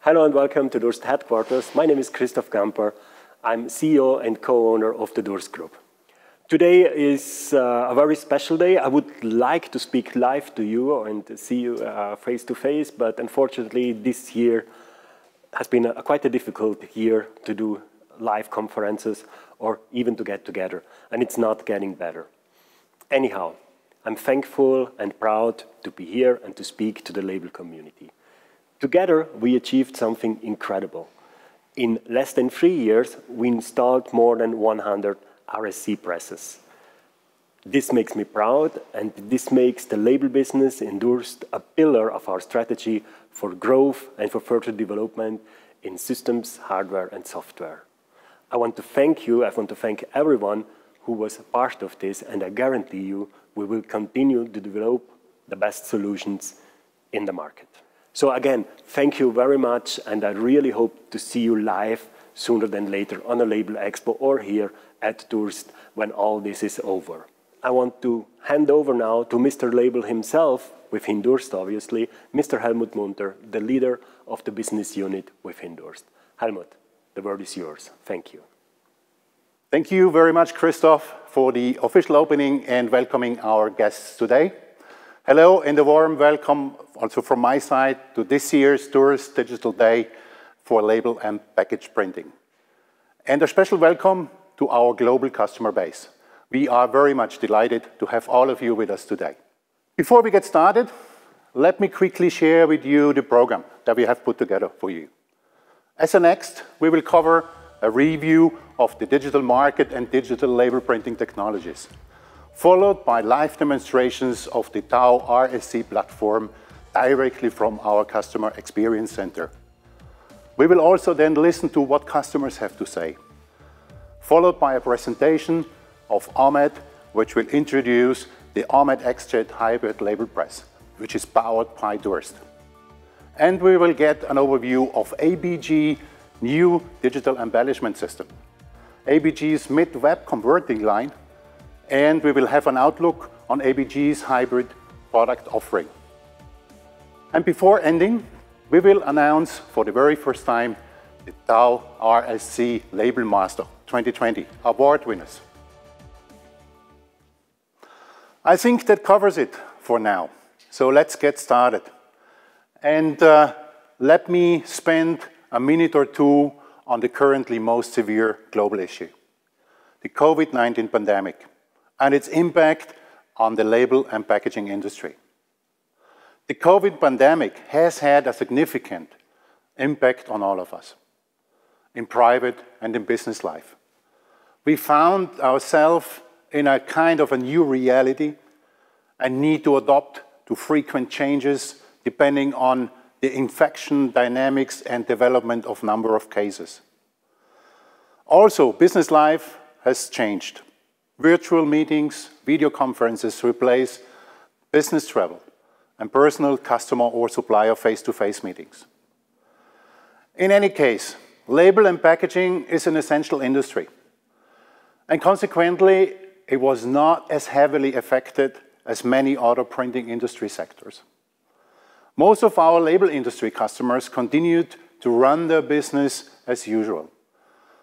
Hello and welcome to Durst headquarters. My name is Christoph Gamper. I'm CEO and co-owner of the Durst Group. Today is a very special day. I would like to speak live to you and see you face to face, but unfortunately this year has been quite a difficult year to do live conferences or even to get together, and it's not getting better. Anyhow, I'm thankful and proud to be here and to speak to the label community. Together, we achieved something incredible. In less than 3 years, we installed more than 100 RSC presses. This makes me proud, and this makes the label business in Durst a pillar of our strategy for growth and for further development in systems, hardware, and software. I want to thank you, I want to thank everyone who was a part of this, and I guarantee you we will continue to develop the best solutions in the market. So again, thank you very much, and I really hope to see you live sooner than later on a Label Expo or here at Durst when all this is over. I want to hand over now to Mr. Label himself, within Durst obviously, Mr. Helmuth Munter, the leader of the business unit within Durst. Helmuth, the word is yours. Thank you. Thank you very much, Christoph, for the official opening and welcoming our guests today. Hello and a warm welcome also from my side to this year's Durst Digital Day for label and package printing. And a special welcome to our global customer base. We are very much delighted to have all of you with us today. Before we get started, let me quickly share with you the program that we have put together for you. As a next, we will cover a review of the digital market and digital label printing technologies, followed by live demonstrations of the Tau RSC platform directly from our Customer Experience Center. We will also then listen to what customers have to say, followed by a presentation of OMET, which will introduce the OMET XJet hybrid label press, which is powered by Durst. And we will get an overview of ABG new digital embellishment system, ABG's mid-web converting line, and we will have an outlook on ABG's hybrid product offering. And before ending, we will announce for the very first time the Tau RSC Label Master 2020 award winners. I think that covers it for now. So let's get started. And let me spend a minute or two on the currently most severe global issue, the COVID-19 pandemic and its impact on the label and packaging industry. The COVID pandemic has had a significant impact on all of us, in private and in business life. We found ourselves in a kind of a new reality and need to adapt to frequent changes depending on the infection dynamics and development of number of cases. Also, business life has changed. Virtual meetings, video conferences replace business travel and personal customer or supplier face-to-face meetings. In any case, label and packaging is an essential industry, and consequently, it was not as heavily affected as many other printing industry sectors. Most of our label industry customers continued to run their business as usual,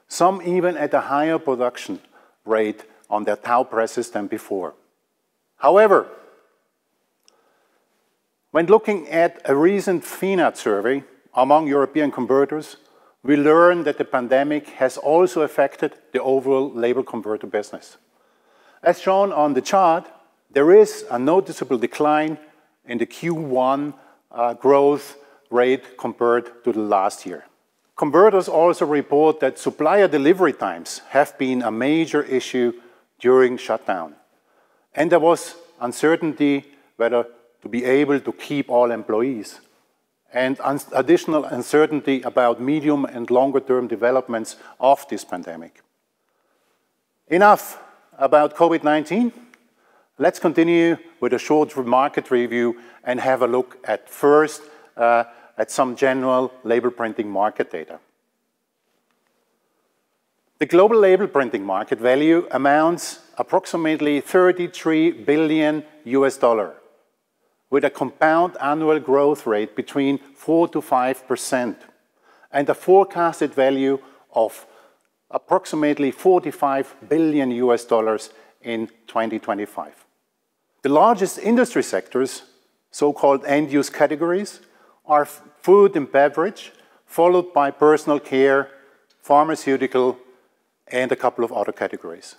some even at a higher production rate on their Tau presses than before. However, when looking at a recent FINAT survey among European converters, we learned that the pandemic has also affected the overall label converter business. As shown on the chart, there is a noticeable decline in the Q1 growth rate compared to the last year. Converters also report that supplier delivery times have been a major issue during shutdown. And there was uncertainty whether to be able to keep all employees, and additional uncertainty about medium and longer term developments of this pandemic. Enough about COVID-19. Let's continue with a short market review and have a look at first at some general label printing market data. The global label printing market value amounts approximately $33 billion US, with a compound annual growth rate between 4 to 5%. and a forecasted value of approximately $45 billion in 2025. The largest industry sectors, so-called end-use categories, are food and beverage, followed by personal care, pharmaceutical, and a couple of other categories.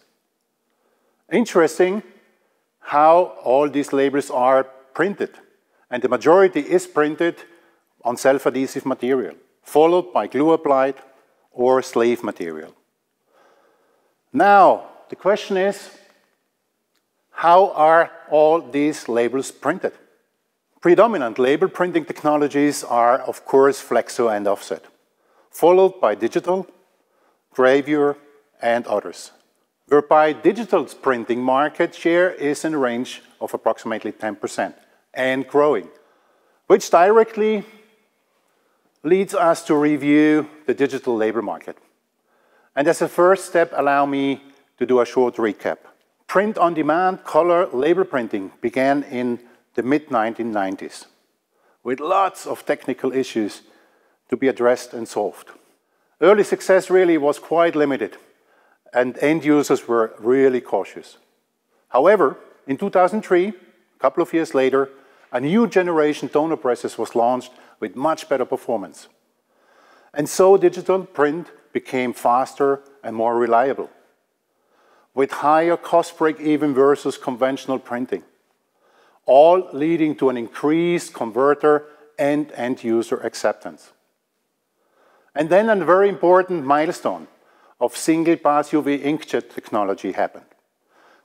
Interesting how all these labels are printed, and the majority is printed on self-adhesive material, followed by glue applied or slave material. Now, the question is, how are all these labels printed? Predominant label printing technologies are, of course, flexo and offset, followed by digital, gravure, and others, whereby digital printing market share is in a range of approximately 10% and growing, which directly leads us to review the digital label market. And as a first step, allow me to do a short recap. Print-on-demand color label printing began in the mid-1990s, with lots of technical issues to be addressed and solved. Early success really was quite limited, and end users were really cautious. However, in 2003, a couple of years later, a new generation toner presses was launched with much better performance. And so digital print became faster and more reliable, with higher cost break-even versus conventional printing, all leading to an increased converter and end-user acceptance. And then a very important milestone of single-pass UV inkjet technology happened.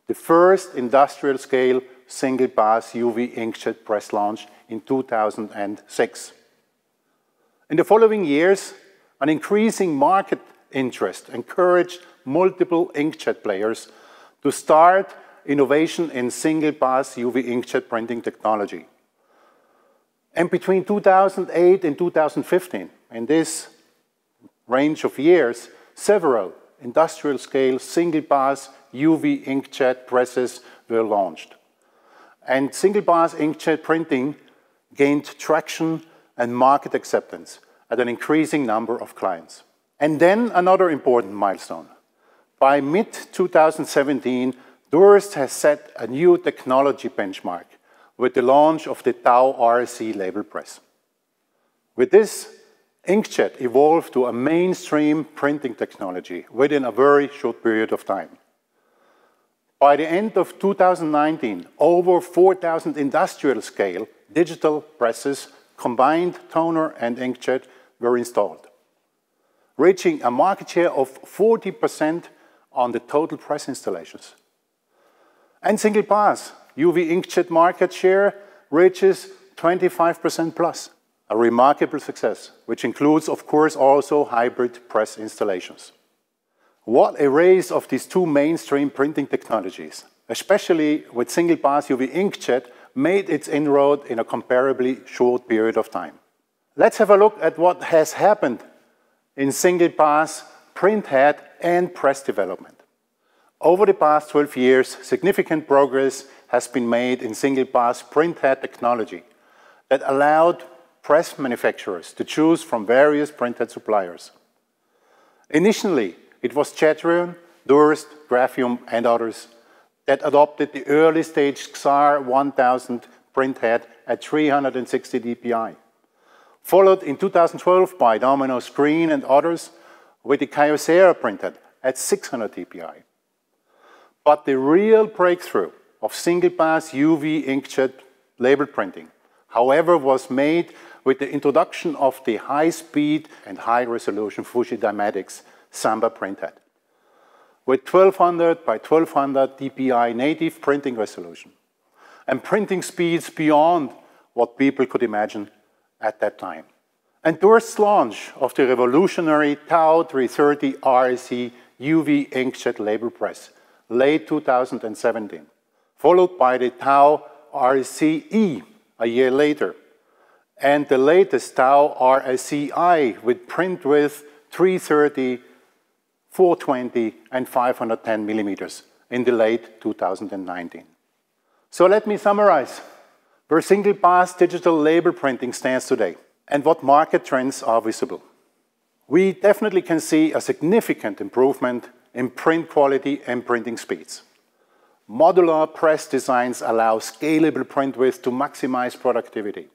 The first industrial-scale single-pass UV inkjet press launch in 2006. In the following years, an increasing market interest encouraged multiple inkjet players to start innovation in single-pass UV inkjet printing technology. And between 2008 and 2015, in this range of years, several industrial-scale single-pass UV inkjet presses were launched. And single-pass inkjet printing gained traction and market acceptance at an increasing number of clients. And then another important milestone. By mid-2017, Durst has set a new technology benchmark with the launch of the Tau RSC label press. With this, inkjet evolved to a mainstream printing technology within a very short period of time. By the end of 2019, over 4,000 industrial-scale digital presses, combined toner and inkjet, were installed, reaching a market share of 40% on the total press installations. And single-pass UV inkjet market share reaches 25% plus, a remarkable success, which includes, of course, also hybrid press installations. What a race of these two mainstream printing technologies, especially with single-pass UV inkjet, made its inroad in a comparably short period of time. Let's have a look at what has happened in single-pass printhead and press development. Over the past 12 years, significant progress has been made in single-pass printhead technology that allowed press manufacturers to choose from various printhead suppliers. Initially, it was Chatron, Durst, Graphium, and others that adopted the early-stage XAR 1000 printhead at 360 dpi, followed in 2012 by Domino Screen and others with the Kyocera printhead at 600 dpi. But the real breakthrough of single-pass UV inkjet label printing, however, was made with the introduction of the high-speed and high-resolution Fuji Dymatics Samba printhead, with 1200 by 1200 dpi native printing resolution and printing speeds beyond what people could imagine at that time. And Durst's launch of the revolutionary Tau 330 RSC UV inkjet label press, late 2017, followed by the Tau RSC E a year later, and the latest Tau RSCi with print width 330, 420, and 510 millimeters in the late 2019. So let me summarize where single-pass digital label printing stands today and what market trends are visible. we definitely can see a significant improvement in print quality and printing speeds. Modular press designs allow scalable print width to maximize productivity.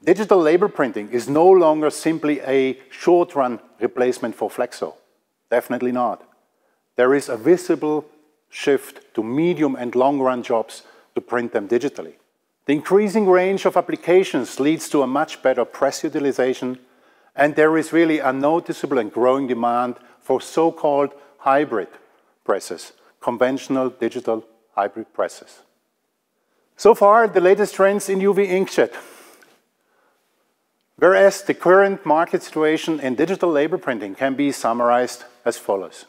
Digital label printing is no longer simply a short-run replacement for flexo. Definitely not. There is a visible shift to medium and long-run jobs to print them digitally. The increasing range of applications leads to a much better press utilization, and there is really a noticeable and growing demand for so-called hybrid presses, conventional digital hybrid presses. So far, the latest trends in UV inkjet. Whereas the current market situation in digital label printing can be summarized as follows.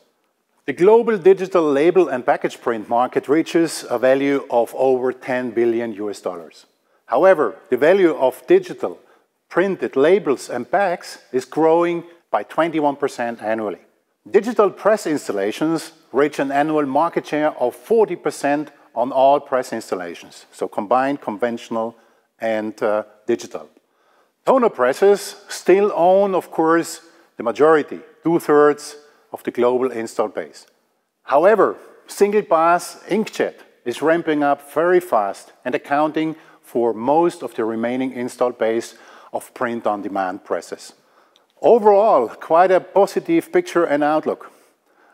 The global digital label and package print market reaches a value of over $10 billion US. However, the value of digital printed labels and bags is growing by 21% annually. Digital press installations reach an annual market share of 40% on all press installations, so combined conventional and digital. Toner presses still own, of course, the majority, 2/3 of the global installed base. However, single-pass inkjet is ramping up very fast and accounting for most of the remaining installed base of print-on-demand presses. Overall, quite a positive picture and outlook.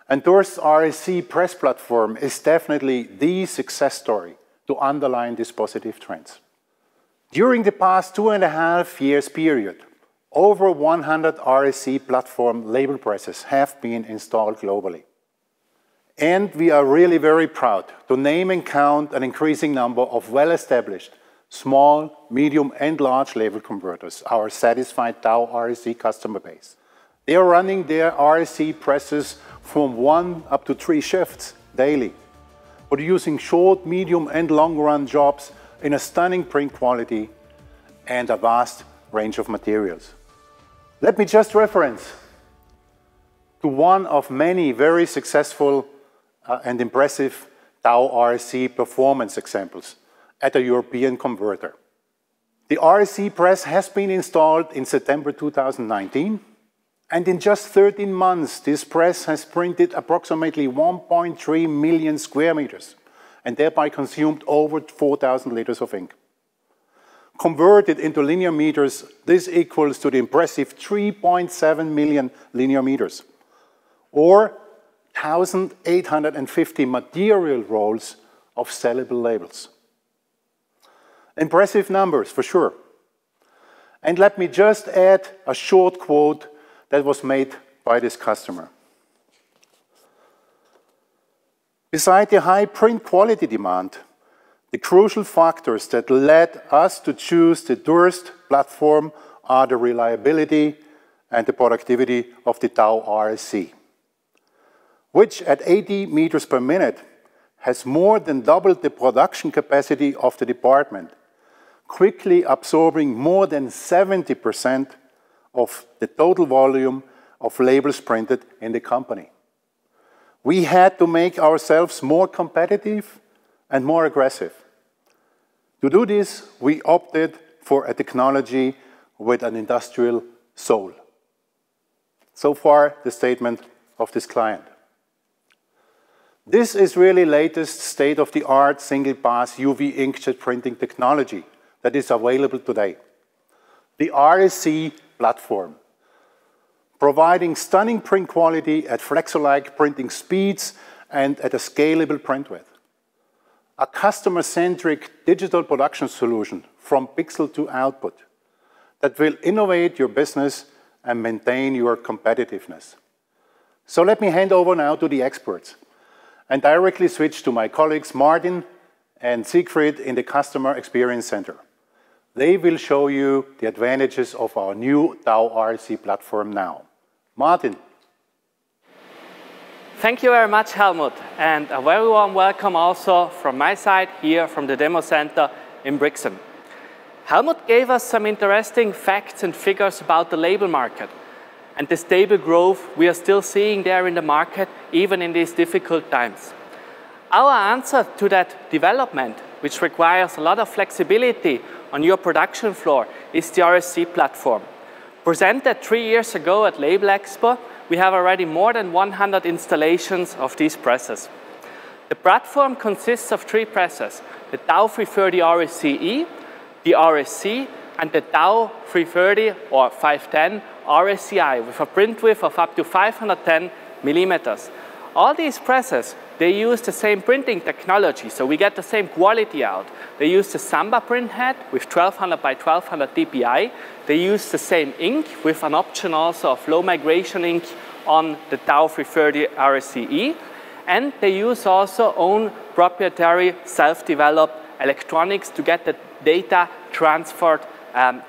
And DURST RSC press platform is definitely the success story to underline these positive trends. During the past 2.5 years period, over 100 RSC platform label presses have been installed globally. And we are really very proud to name and count an increasing number of well-established small, medium, and large label converters, our satisfied Tau RSC customer base. They are running their RSC presses from 1 up to 3 shifts daily, producing short, medium, and long-run jobs in a stunning print quality and a vast range of materials. Let me just reference to one of many very successful and impressive Tau RSC performance examples at a European converter. The RSC press has been installed in September 2019, and in just 13 months, this press has printed approximately 1.3 million square meters and thereby consumed over 4,000 liters of ink. Converted into linear meters, this equals to the impressive 3.7 million linear meters, or 1,850 material rolls of sellable labels. Impressive numbers, for sure. And let me just add a short quote that was made by this customer. Beside the high print quality demand, the crucial factors that led us to choose the Durst platform are the reliability and the productivity of the Tau RSC, which at 80 meters per minute has more than doubled the production capacity of the department, quickly absorbing more than 70% of the total volume of labels printed in the company. We had to make ourselves more competitive and more aggressive. To do this, we opted for a technology with an industrial soul. So far, the statement of this client. This is really latest state-of-the-art single-pass UV inkjet printing technology that is available today. The RSC platform, providing stunning print quality at flexo-like printing speeds and at a scalable print width. A customer-centric digital production solution from pixel to output that will innovate your business and maintain your competitiveness. So let me hand over now to the experts and directly switch to my colleagues Martin and Siegfried in the Customer Experience Center. They will show you the advantages of our new Tau RSC platform now. Martin. Thank you very much, Helmuth, and a very warm welcome also from my side here from the demo center in Brixen. Helmuth gave us some interesting facts and figures about the label market and the stable growth we are still seeing there in the market, even in these difficult times. Our answer to that development, which requires a lot of flexibility on your production floor, is the RSC platform. Presented 3 years ago at Label Expo, we have already more than 100 installations of these presses. The platform consists of 3 presses, the Tau 330 RSC E, the RSC, and the Tau 330 or 510 RSCi with a print width of up to 510 millimeters. All these presses, they use the same printing technology, so we get the same quality out. They use the Samba print head with 1200 by 1200 dpi. They use the same ink with an option also of low migration ink on the Tau 330 RSC E. And they use also own proprietary self-developed electronics to get the data transferred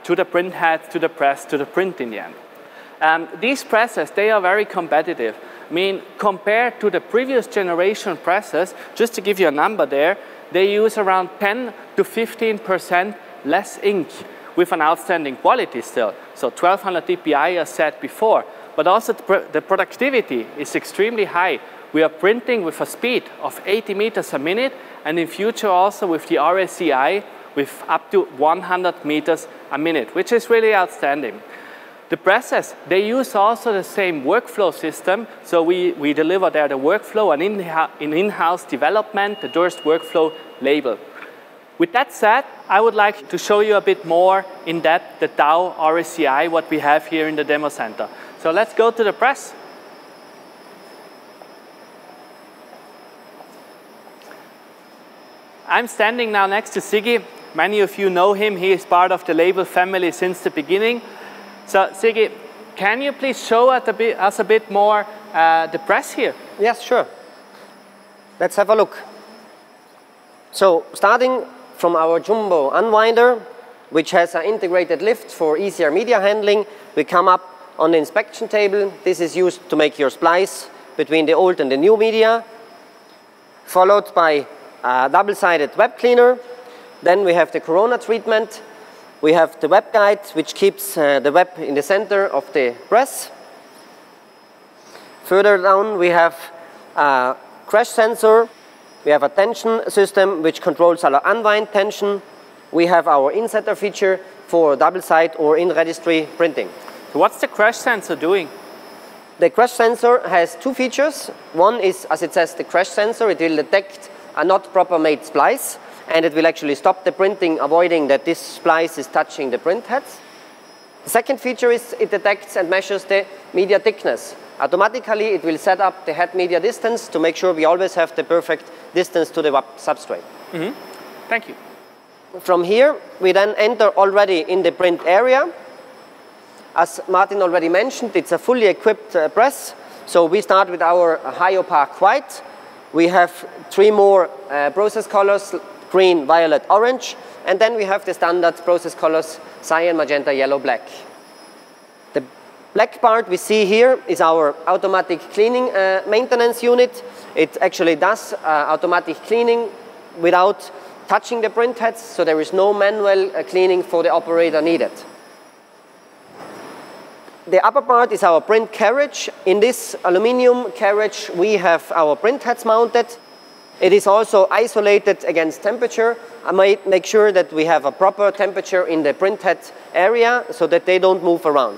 to the print head, to the press, to the print in the end. These presses, they are very competitive. I mean, compared to the previous generation presses, just to give you a number there, they use around 10 to 15% less ink with an outstanding quality still. So 1200 dpi as said before, but also the productivity is extremely high. We are printing with a speed of 80 meters a minute, and in future also with the RSCi with up to 100 meters a minute, which is really outstanding. The presses, they use also the same workflow system, so we deliver there the workflow and in-house development, the Durst workflow label. With that said, I would like to show you a bit more in depth the Tau RSCi, what we have here in the demo center. So let's go to the press. I'm standing now next to Siggy. Many of you know him. He is part of the label family since the beginning. So, Siggy, can you please show us a bit more the press here? Yes, sure. Let's have a look. So, starting from our jumbo unwinder, which has an integrated lift for easier media handling, we come up on the inspection table. This is used to make your splice between the old and the new media, followed by a double-sided web cleaner. Then we have the corona treatment. We have the web guide, which keeps the web in the center of the press. Further down, we have a crash sensor. We have a tension system, which controls our unwind tension. We have our insetter feature for double-side or in-registry printing. So what's the crash sensor doing? The crash sensor has 2 features. One is, as it says, the crash sensor. It will detect a not proper made splice, and it will actually stop the printing, avoiding that this splice is touching the print heads. The second feature is it detects and measures the media thickness. Automatically, it will set up the head media distance to make sure we always have the perfect distance to the substrate. Mm-hmm. Thank you. From here, we then enter already in the print area. As Martin already mentioned, it's a fully equipped press. So we start with our high opaque white. We have 3 more process colors, green, violet, orange, and then we have the standard process colors, cyan, magenta, yellow, black. The black part we see here is our automatic cleaning maintenance unit. It actually does automatic cleaning without touching the print heads, so there is no manual cleaning for the operator needed. The upper part is our print carriage. In this aluminum carriage, we have our print heads mounted. It is also isolated against temperature. I might make sure that we have a proper temperature in the print head area so that they don't move around.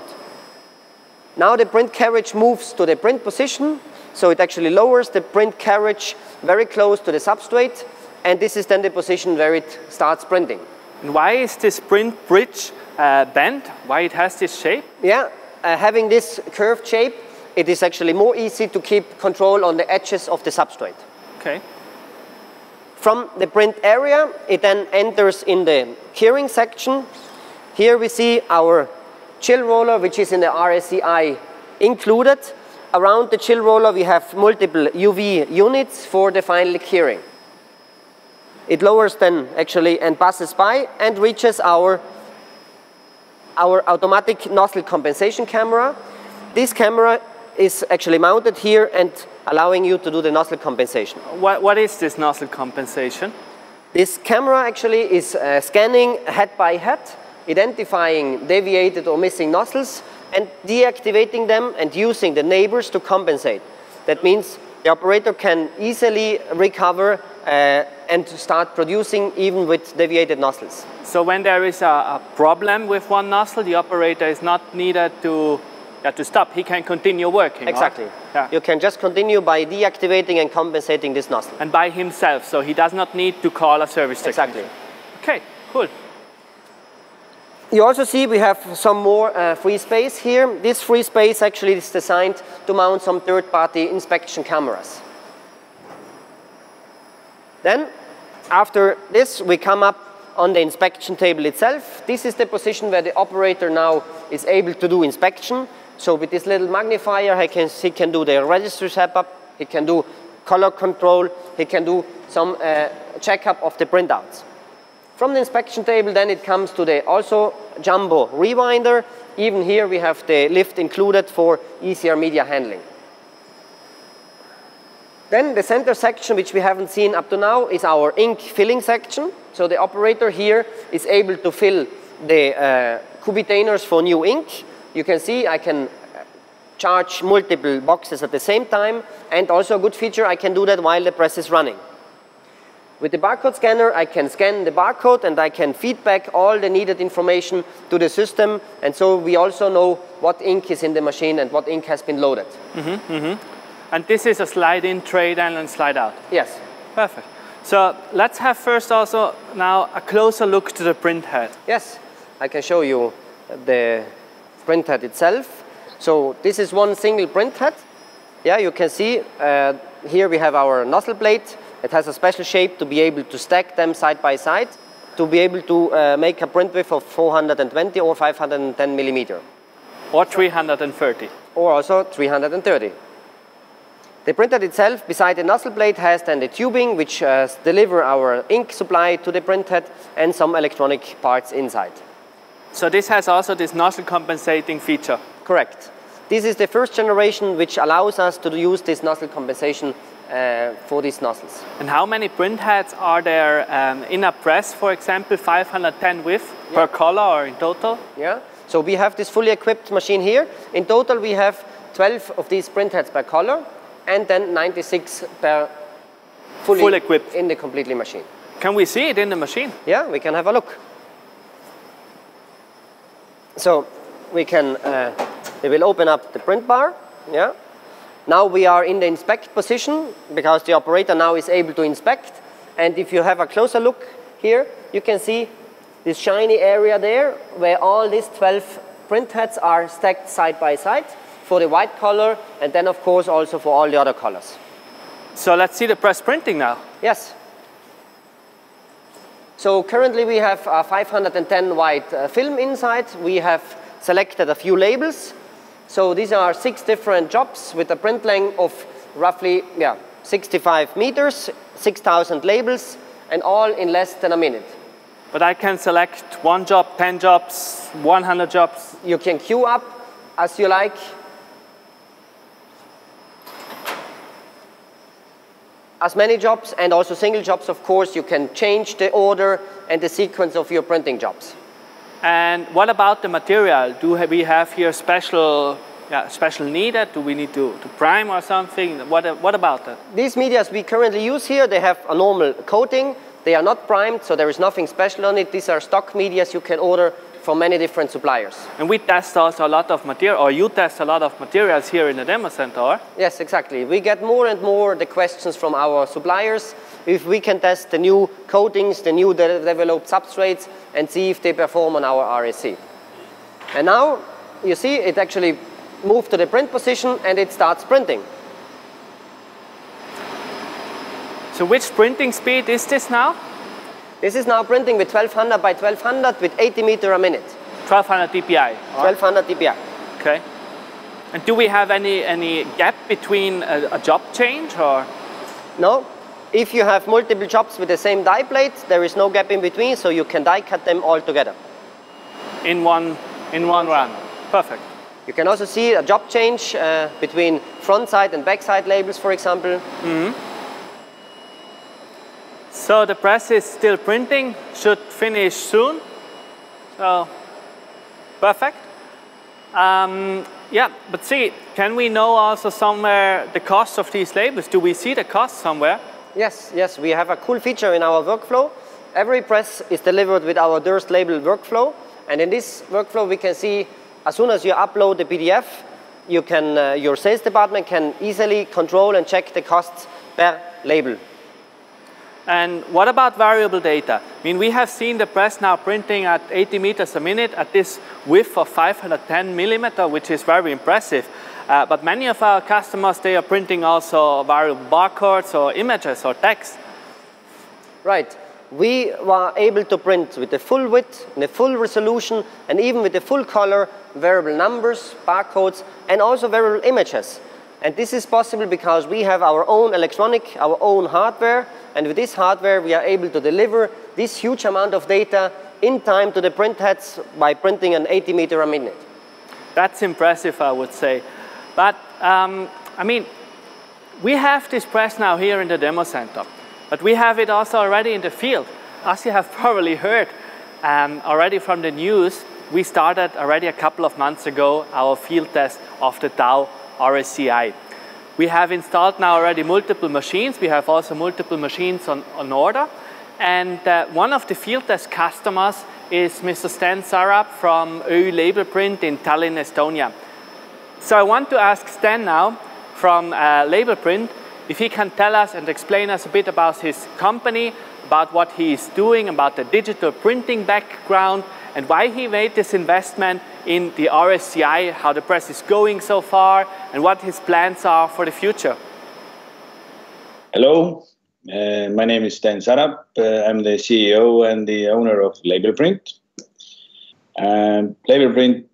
Now the print carriage moves to the print position, so it actually lowers the print carriage very close to the substrate, and this is then the position where it starts printing. And why is this print bridge bent? Why it has this shape? Yeah, having this curved shape, it is actually more easy to keep control on the edges of the substrate. Okay. From the print area, it then enters in the curing section. Here we see our chill roller, which is in the RSCi included. Around the chill roller, we have multiple UV units for the final curing. It lowers then actually and passes by and reaches our automatic nozzle compensation camera. This camera is actually mounted here and allowing you to do the nozzle compensation. What is this nozzle compensation? This camera actually is scanning head by head, identifying deviated or missing nozzles and deactivating them and using the neighbors to compensate. That means the operator can easily recover and start producing even with deviated nozzles. So when there is a problem with one nozzle, the operator is not needed to stop. He can continue working. Exactly. Right? Yeah. You can just continue by deactivating and compensating this nozzle. And by himself, so he does not need to call a service technician. Exactly. Okay, cool. You also see we have some more free space here. This free space actually is designed to mount some third-party inspection cameras. Then, after this, we come up on the inspection table itself. This is the position where the operator now is able to do inspection. So with this little magnifier, he can do the register setup, he can do color control, he can do some checkup of the printouts. From the inspection table, then it comes to the also jumbo rewinder. Even here we have the lift included for easier media handling. Then the center section, which we haven't seen up to now, is our ink filling section. So the operator here is able to fill the containers for new ink. You can see I can charge multiple boxes at the same time, and also a good feature, I can do that while the press is running. With the barcode scanner, I can scan the barcode and I can feedback all the needed information to the system, and so we also know what ink is in the machine and what ink has been loaded. And this is a slide-in, trade-in, and slide-out? Yes. Perfect. So let's have first also now a closer look to the print head. Yes, I can show you the print head itself. So this is one single print head. Yeah, you can see here we have our nozzle plate. It has a special shape to be able to stack them side by side, to be able to make a print width of 420 or 510 millimeter. Or 330. Or also 330. The printhead itself, beside the nozzle plate, has then the tubing which deliver our ink supply to the printhead and some electronic parts inside. So this has also this nozzle compensating feature? Correct. This is the first generation which allows us to use this nozzle compensation for these nozzles. And how many printheads are there in a press, for example, 510 width per color or in total? Yeah. So we have this fully equipped machine here. In total we have 12 of these printheads per color, and then 96 per fully equipped in the completely machine. Can we see it in the machine? Yeah, we can have a look. So we can, we will open up the print bar. Yeah. Now we are in the inspect position because the operator now is able to inspect. And if you have a closer look here, you can see this shiny area there where all these 12 printheads are stacked side by side for the white color, and then of course also for all the other colors. So let's see the press printing now. Yes. So currently we have a 510 white film inside. We have selected a few labels. So these are 6 different jobs with a print length of roughly 65 meters, 6,000 labels, and all in less than a minute. But I can select 1 job, 10 jobs, 100 jobs. You can queue up as you like. As many jobs, and also single jobs, of course. You can change the order and the sequence of your printing jobs. And what about the material? Do we have here special needed? Do we need to prime or something? What about that? These medias we currently use here, they have a normal coating. They are not primed, so there is nothing special on it. These are stock medias you can order from many different suppliers. And we test also a lot of material, or you test a lot of materials here in the demo center, or? Yes, exactly. We get more and more the questions from our suppliers if we can test the new coatings, the new developed substrates, and see if they perform on our RSC. And now, you see, it actually moved to the print position and it starts printing. So which printing speed is this now? This is now printing with 1200 by 1200 with 80 meter a minute. 1200 dpi? 1200 dpi. Okay. And do we have any gap between a job change, or? No. If you have multiple jobs with the same die plate, there is no gap in between, so you can die cut them all together. In one run. Perfect. You can also see a job change between front side and back side labels, for example. Mm-hmm. So the press is still printing, should finish soon. So, perfect. Yeah, but see, can we know also somewhere the cost of these labels? Do we see the cost somewhere? Yes, yes, we have a cool feature in our workflow. Every press is delivered with our Durst label workflow. And in this workflow, we can see as soon as you upload the PDF, you can, your sales department can easily control and check the costs per label. And what about variable data? I mean, we have seen the press now printing at 80 meters a minute at this width of 510 millimeter, which is very impressive. But many of our customers, they are printing also variable barcodes or images or text. Right. We were able to print with the full width, the full resolution, and even with the full color, variable numbers, barcodes, and also variable images. And this is possible because we have our own electronic, our own hardware, and with this hardware we are able to deliver this huge amount of data in time to the print heads by printing an 80 meter a minute. That's impressive, I would say. But, I mean, we have this press now here in the demo center, but we have it also already in the field. As you have probably heard already from the news, we started already a couple of months ago our field test of the Tau RSCi. We have installed now already multiple machines. We have also multiple machines on order. And one of the field test customers is Mr. Sten Sarap from LabelPrint in Tallinn, Estonia. So I want to ask Sten now from LabelPrint if he can tell us and explain us a bit about his company, about what he is doing, about the digital printing background, and why he made this investment in the RSCi, how the press is going so far, and what his plans are for the future. Hello, my name is Sten Sarap. I'm the CEO and the owner of LabelPrint. LabelPrint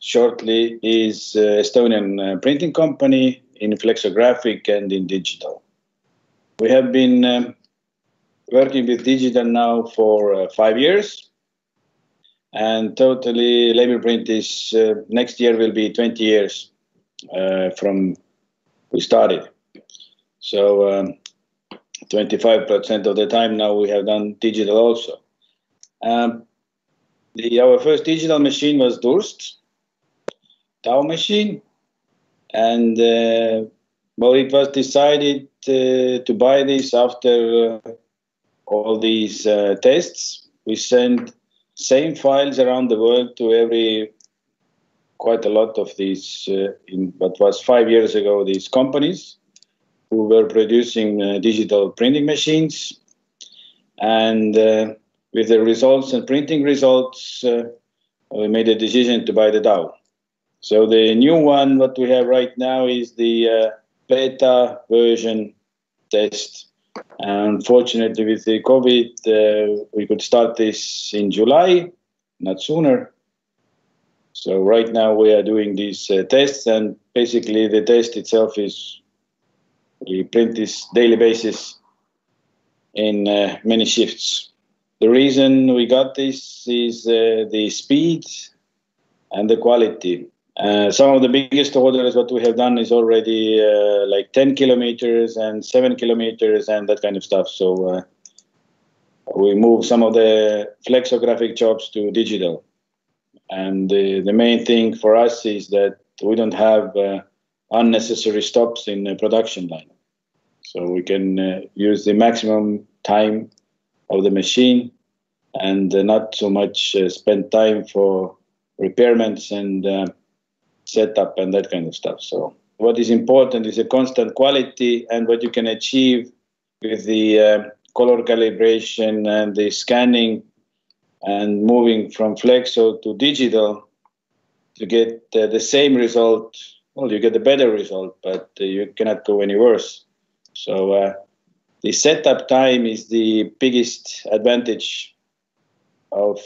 shortly is an Estonian printing company in flexographic and in digital. We have been working with digital now for 5 years. And totally, LabelPrint is, next year will be 20 years from we started. So 25% of the time now we have done digital also. Our first digital machine was Durst Tau machine. And well, it was decided to buy this after all these tests. We sent same files around the world to quite a lot of these, in what was 5 years ago, these companies who were producing digital printing machines. And with the results and printing results, we made a decision to buy the Tau. So the new one, what we have right now is the beta version test. Unfortunately, with the COVID, we could start this in July, not sooner. So right now we are doing these tests, and basically the test itself is we print this daily basis in many shifts. The reason we got this is the speed and the quality. Some of the biggest orders what we have done is already like 10 kilometers and 7 kilometers and that kind of stuff. So we move some of the flexographic jobs to digital. And the main thing for us is that we don't have unnecessary stops in the production line. So we can use the maximum time of the machine and not so much spend time for repairments and setup and that kind of stuff. So what is important is a constant quality, and what you can achieve with the color calibration and the scanning and moving from flexo to digital to get the same result. Well, you get a better result, but you cannot go any worse. So the setup time is the biggest advantage of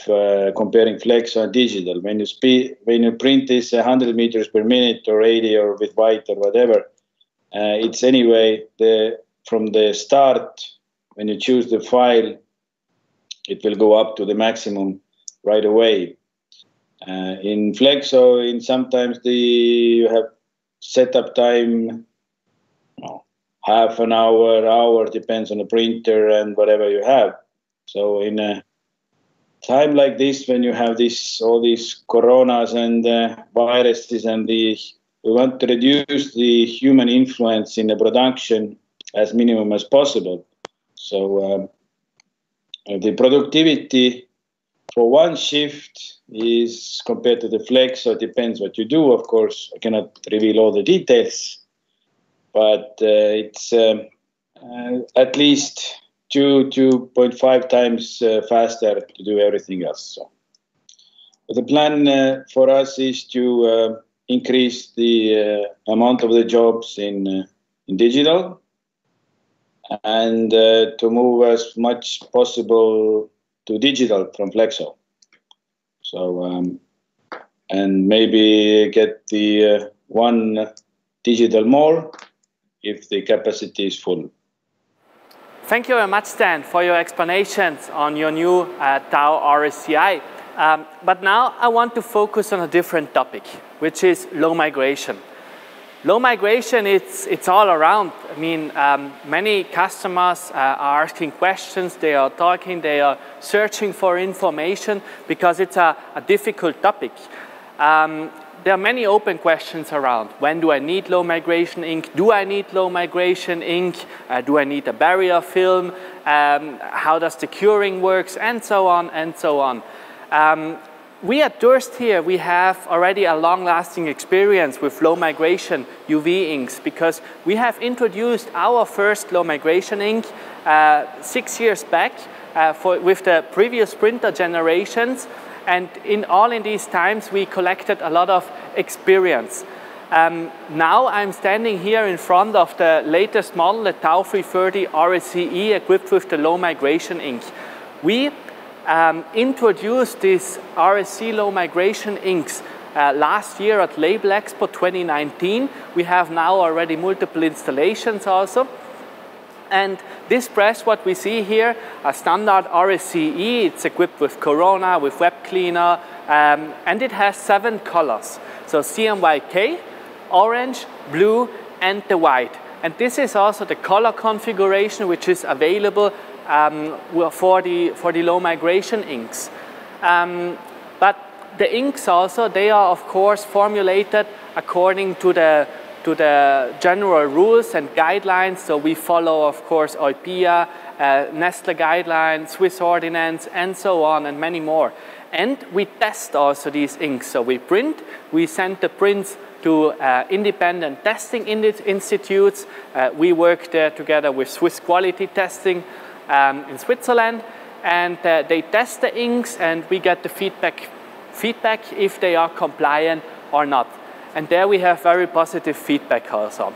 comparing flexo and digital. When you print this 100 meters per minute or 80 or with white or whatever, it's anyway from the start, when you choose the file, it will go up to the maximum right away. In flexo, sometimes you have setup time, half an hour, depends on the printer and whatever you have. So in time like this, when you have all these coronas and viruses, and we want to reduce the human influence in the production as minimum as possible. So the productivity for one shift is compared to the flex, so it depends what you do. Of course, I cannot reveal all the details, but it's at least 2.5 times faster to do everything else. So the plan for us is to increase the amount of the jobs in digital, and to move as much possible to digital from flexo. So and maybe get the one digital more if the capacity is full. Thank you very much, Stan, for your explanations on your new Tau RSCi. But now I want to focus on a different topic, which is low migration. Low migration, it's all around. I mean, many customers are asking questions, they are talking, they are searching for information because it's a difficult topic. There are many open questions around. When do I need low migration ink? Do I need low migration ink? Do I need a barrier film? How does the curing work? And so on and so on. We at Durst here, we have already a long-lasting experience with low migration UV inks because we have introduced our first low migration ink 6 years back with the previous printer generations. And in these times, we collected a lot of experience. Now I'm standing here in front of the latest model, the Tau 330 RSCe, equipped with the low migration ink. We introduced these RSC low migration inks last year at Label Expo 2019. We have now already multiple installations also. And this press, what we see here, a standard RSCe, it's equipped with Corona, with web cleaner, and it has 7 colors. So CMYK, orange, blue, and the white. And this is also the color configuration which is available for the low migration inks. But the inks also, they are of course formulated according to the general rules and guidelines. So we follow, of course, EUPEA, Nestle guidelines, Swiss ordinance, and so on, and many more. And we test also these inks. So we print, we send the prints to independent testing institutes. We work there together with Swiss quality testing in Switzerland, and they test the inks, and we get the feedback if they are compliant or not. And there we have very positive feedback also.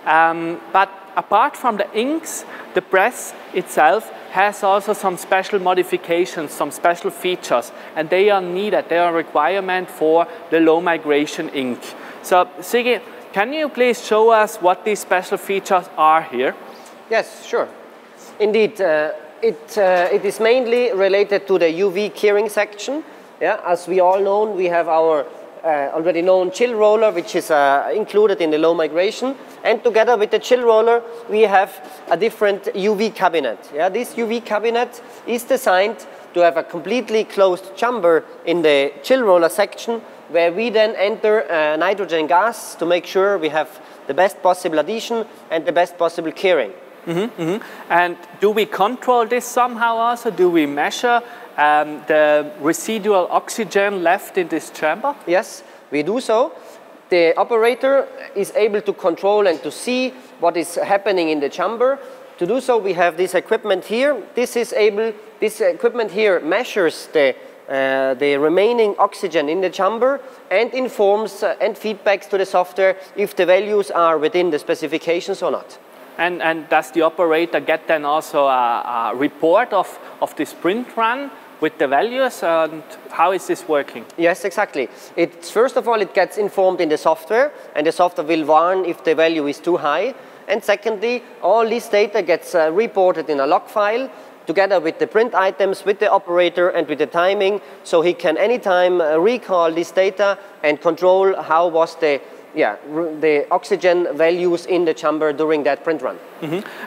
But apart from the inks, the press itself has also some special modifications, some special features, and they are needed. They are a requirement for the low migration ink. So, Sigi, can you please show us what these special features are here? Yes, sure. Indeed, it is mainly related to the UV curing section. Yeah, as we all know, we have our already known chill roller, which is included in the low migration, and together with the chill roller we have a different UV cabinet. Yeah, this UV cabinet is designed to have a completely closed chamber in the chill roller section, where we then enter nitrogen gas to make sure we have the best possible adhesion and the best possible curing. And do we control this somehow also? Do we measure the residual oxygen left in this chamber? Yes, we do so. The operator is able to control and to see what is happening in the chamber. To do so, we have this equipment here. This equipment here measures the remaining oxygen in the chamber and informs and feedbacks to the software if the values are within the specifications or not. And does the operator get then also a report of this print run with the values, and how is this working? Yes, exactly. First of all, it gets informed in the software, and the software will warn if the value is too high. And secondly, all this data gets reported in a log file together with the print items, with the operator, and with the timing, so he can anytime recall this data and control how was the oxygen values in the chamber during that print run.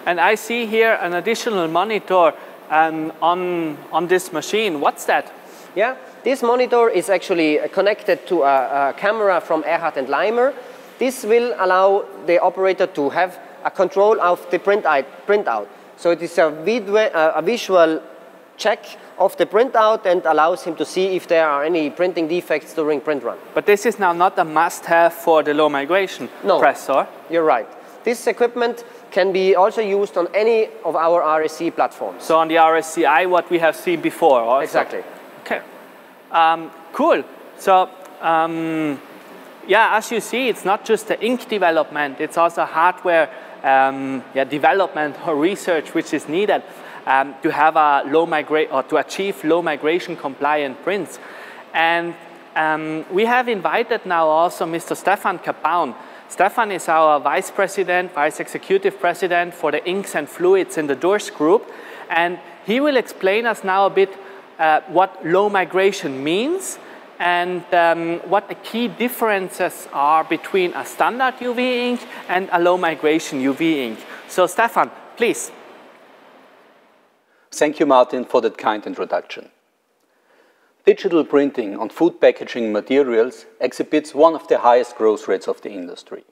And I see here an additional monitor on this machine. What's that? Yeah, this monitor is actually connected to a camera from Erhard and Leitner. This will allow the operator to have a control of the printout. So it is a visual check of the printout and allows him to see if there are any printing defects during print run. But this is now not a must-have for the low migration press, or? You're right. This equipment can be also used on any of our RSC platforms. So on the RSCi, what we have seen before also. Exactly. Okay. Cool. So, yeah, as you see, it's not just the ink development, it's also hardware development or research which is needed to have a to achieve low migration compliant prints. And we have invited now also Mr. Stefan Kappaun. Stefan is our vice executive president for the inks and fluids in the Durst group, and he will explain us now a bit what low migration means and what the key differences are between a standard UV ink and a low migration UV ink. So Stefan, please. Thank you, Martin, for that kind introduction. Digital printing on food packaging materials exhibits one of the highest growth rates of the industry.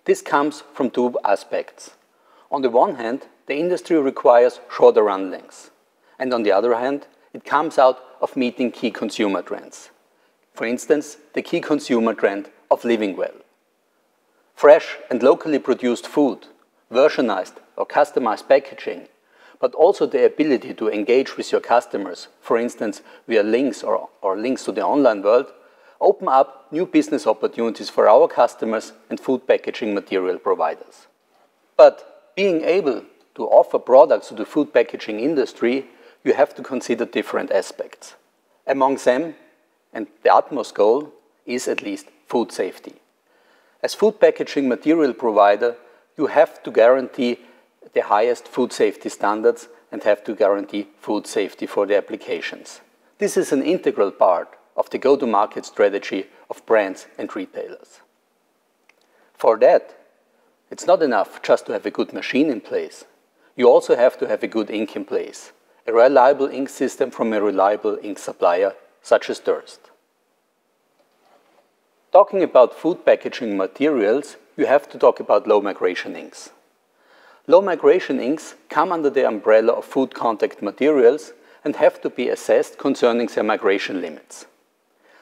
This comes from two aspects. On the one hand, the industry requires shorter run lengths, and on the other hand, it comes out of meeting key consumer trends. For instance, the key consumer trend of living well. Fresh and locally produced food, versionized or customized packaging, but also the ability to engage with your customers, for instance, via links or links to the online world, open up new business opportunities for our customers and food packaging material providers. But being able to offer products to the food packaging industry, you have to consider different aspects. Among them, and the utmost goal, is at least food safety. As food packaging material provider, you have to guarantee the highest food safety standards and have to guarantee food safety for the applications. This is an integral part of the go-to-market strategy of brands and retailers. For that, it's not enough just to have a good machine in place. You also have to have a good ink in place, a reliable ink system from a reliable ink supplier, such as Durst. Talking about food packaging materials, you have to talk about low migration inks. Low migration inks come under the umbrella of food contact materials and have to be assessed concerning their migration limits.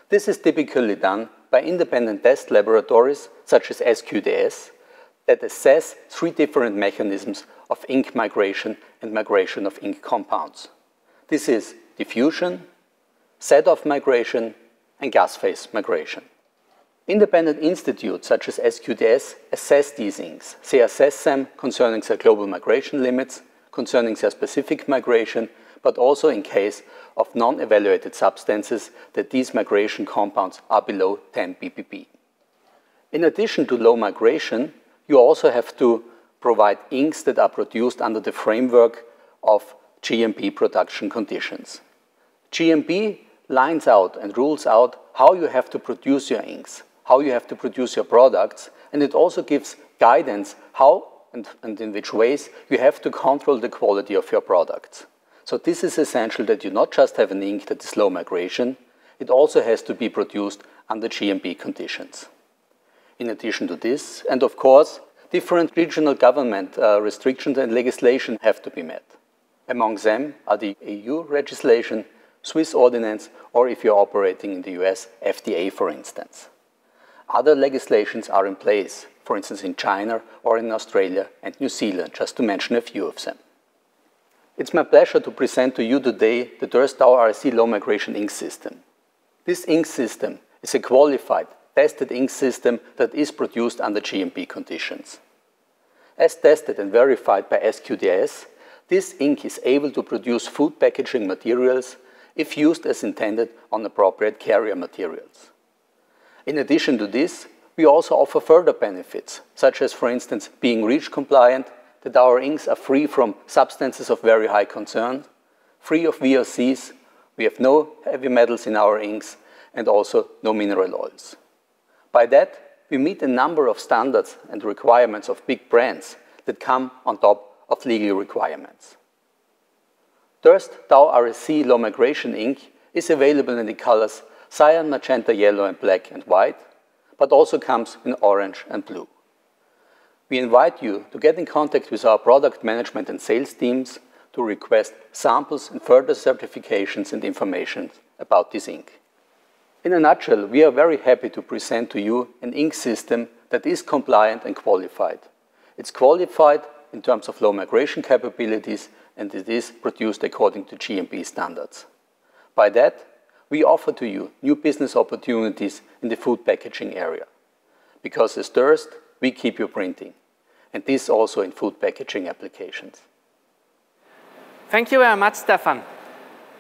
This is typically done by independent test laboratories such as SQDS that assess three different mechanisms of ink migration and migration of ink compounds. This is diffusion, set-off migration, and gas phase migration. Independent institutes such as SQDS assess these inks. They assess them concerning their global migration limits, concerning their specific migration, but also in case of non-evaluated substances that these migration compounds are below 10 ppb. In addition to low migration, you also have to provide inks that are produced under the framework of GMP production conditions. GMP lines out and rules out how you have to produce your inks, how you have to produce your products, and it also gives guidance how and in which ways you have to control the quality of your products. So this is essential that you not just have an ink that is low migration, it also has to be produced under GMP conditions. In addition to this, and of course, different regional government restrictions and legislation have to be met. Among them are the EU legislation, Swiss ordinance, or if you're operating in the US, FDA, for instance. Other legislations are in place, for instance in China or in Australia and New Zealand, just to mention a few of them. It's my pleasure to present to you today the Durst Tau RSC low migration ink system. This ink system is a qualified, tested ink system that is produced under GMP conditions. As tested and verified by SQDS, this ink is able to produce food packaging materials if used as intended on appropriate carrier materials. In addition to this, we also offer further benefits, such as, for instance, being REACH compliant, that our inks are free from substances of very high concern, free of VOCs, we have no heavy metals in our inks, and also no mineral oils. By that, we meet a number of standards and requirements of big brands that come on top of legal requirements. Durst Tau RSC low migration ink is available in the colors cyan, magenta, yellow, and black and white, but also comes in orange and blue. We invite you to get in contact with our product management and sales teams to request samples and further certifications and information about this ink. In a nutshell, we are very happy to present to you an ink system that is compliant and qualified. It's qualified in terms of low migration capabilities, and it is produced according to GMP standards. By that, we offer to you new business opportunities in the food packaging area. Because as Durst, we keep you printing, and this also in food packaging applications. Thank you very much, Stefan.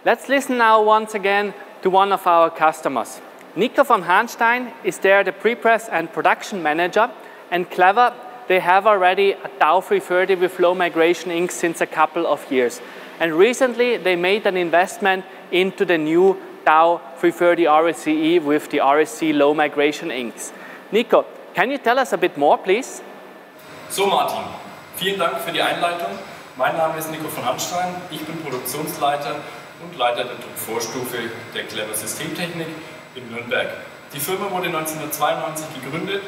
Let's listen now once again to one of our customers. Niko von Hanstein is there the Prepess and production manager, and clever, they have already a Tau 330 with low migration ink since a couple of years. And recently they made an investment into the new Tau 330 RSCi with the RSC low migration inks. Niko, can you tell us a bit more, please? So Martin, vielen Dank für die Einleitung. Mein Name ist Niko von Hanstein, ich bin Produktionsleiter und Leiter der Druckvorstufe der Clever Systemtechnik in Nürnberg. Die Firma wurde 1992 gegründet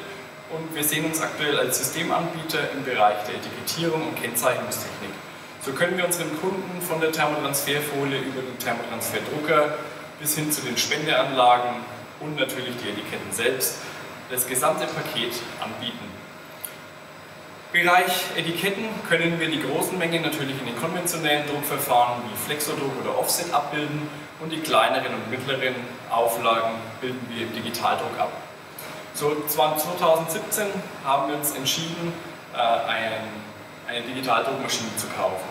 und wir sehen uns aktuell als Systemanbieter im Bereich der Etikettierung und Kennzeichnungstechnik. So können wir unseren Kunden von der Thermotransferfolie über den Thermotransferdrucker bis hin zu den Spendeanlagen und natürlich die Etiketten selbst das gesamte Paket anbieten. Im Bereich Etiketten können wir die großen Mengen natürlich in den konventionellen Druckverfahren wie Flexodruck oder Offset abbilden und die kleineren und mittleren Auflagen bilden wir im Digitaldruck ab. So 2017 haben wir uns entschieden, eine Digitaldruckmaschine zu kaufen.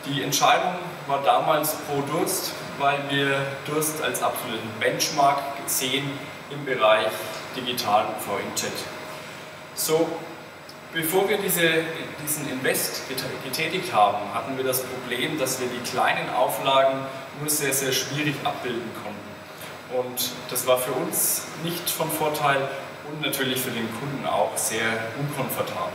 Die Entscheidung war damals pro Durst, weil wir Durst als absoluten Benchmark sehen im Bereich Digital-UV Inkjet. So, bevor wir diesen Invest getätigt haben, hatten wir das Problem, dass wir die kleinen Auflagen nur sehr, sehr schwierig abbilden konnten. Und das war für uns nicht von Vorteil und natürlich für den Kunden auch sehr unkomfortabel.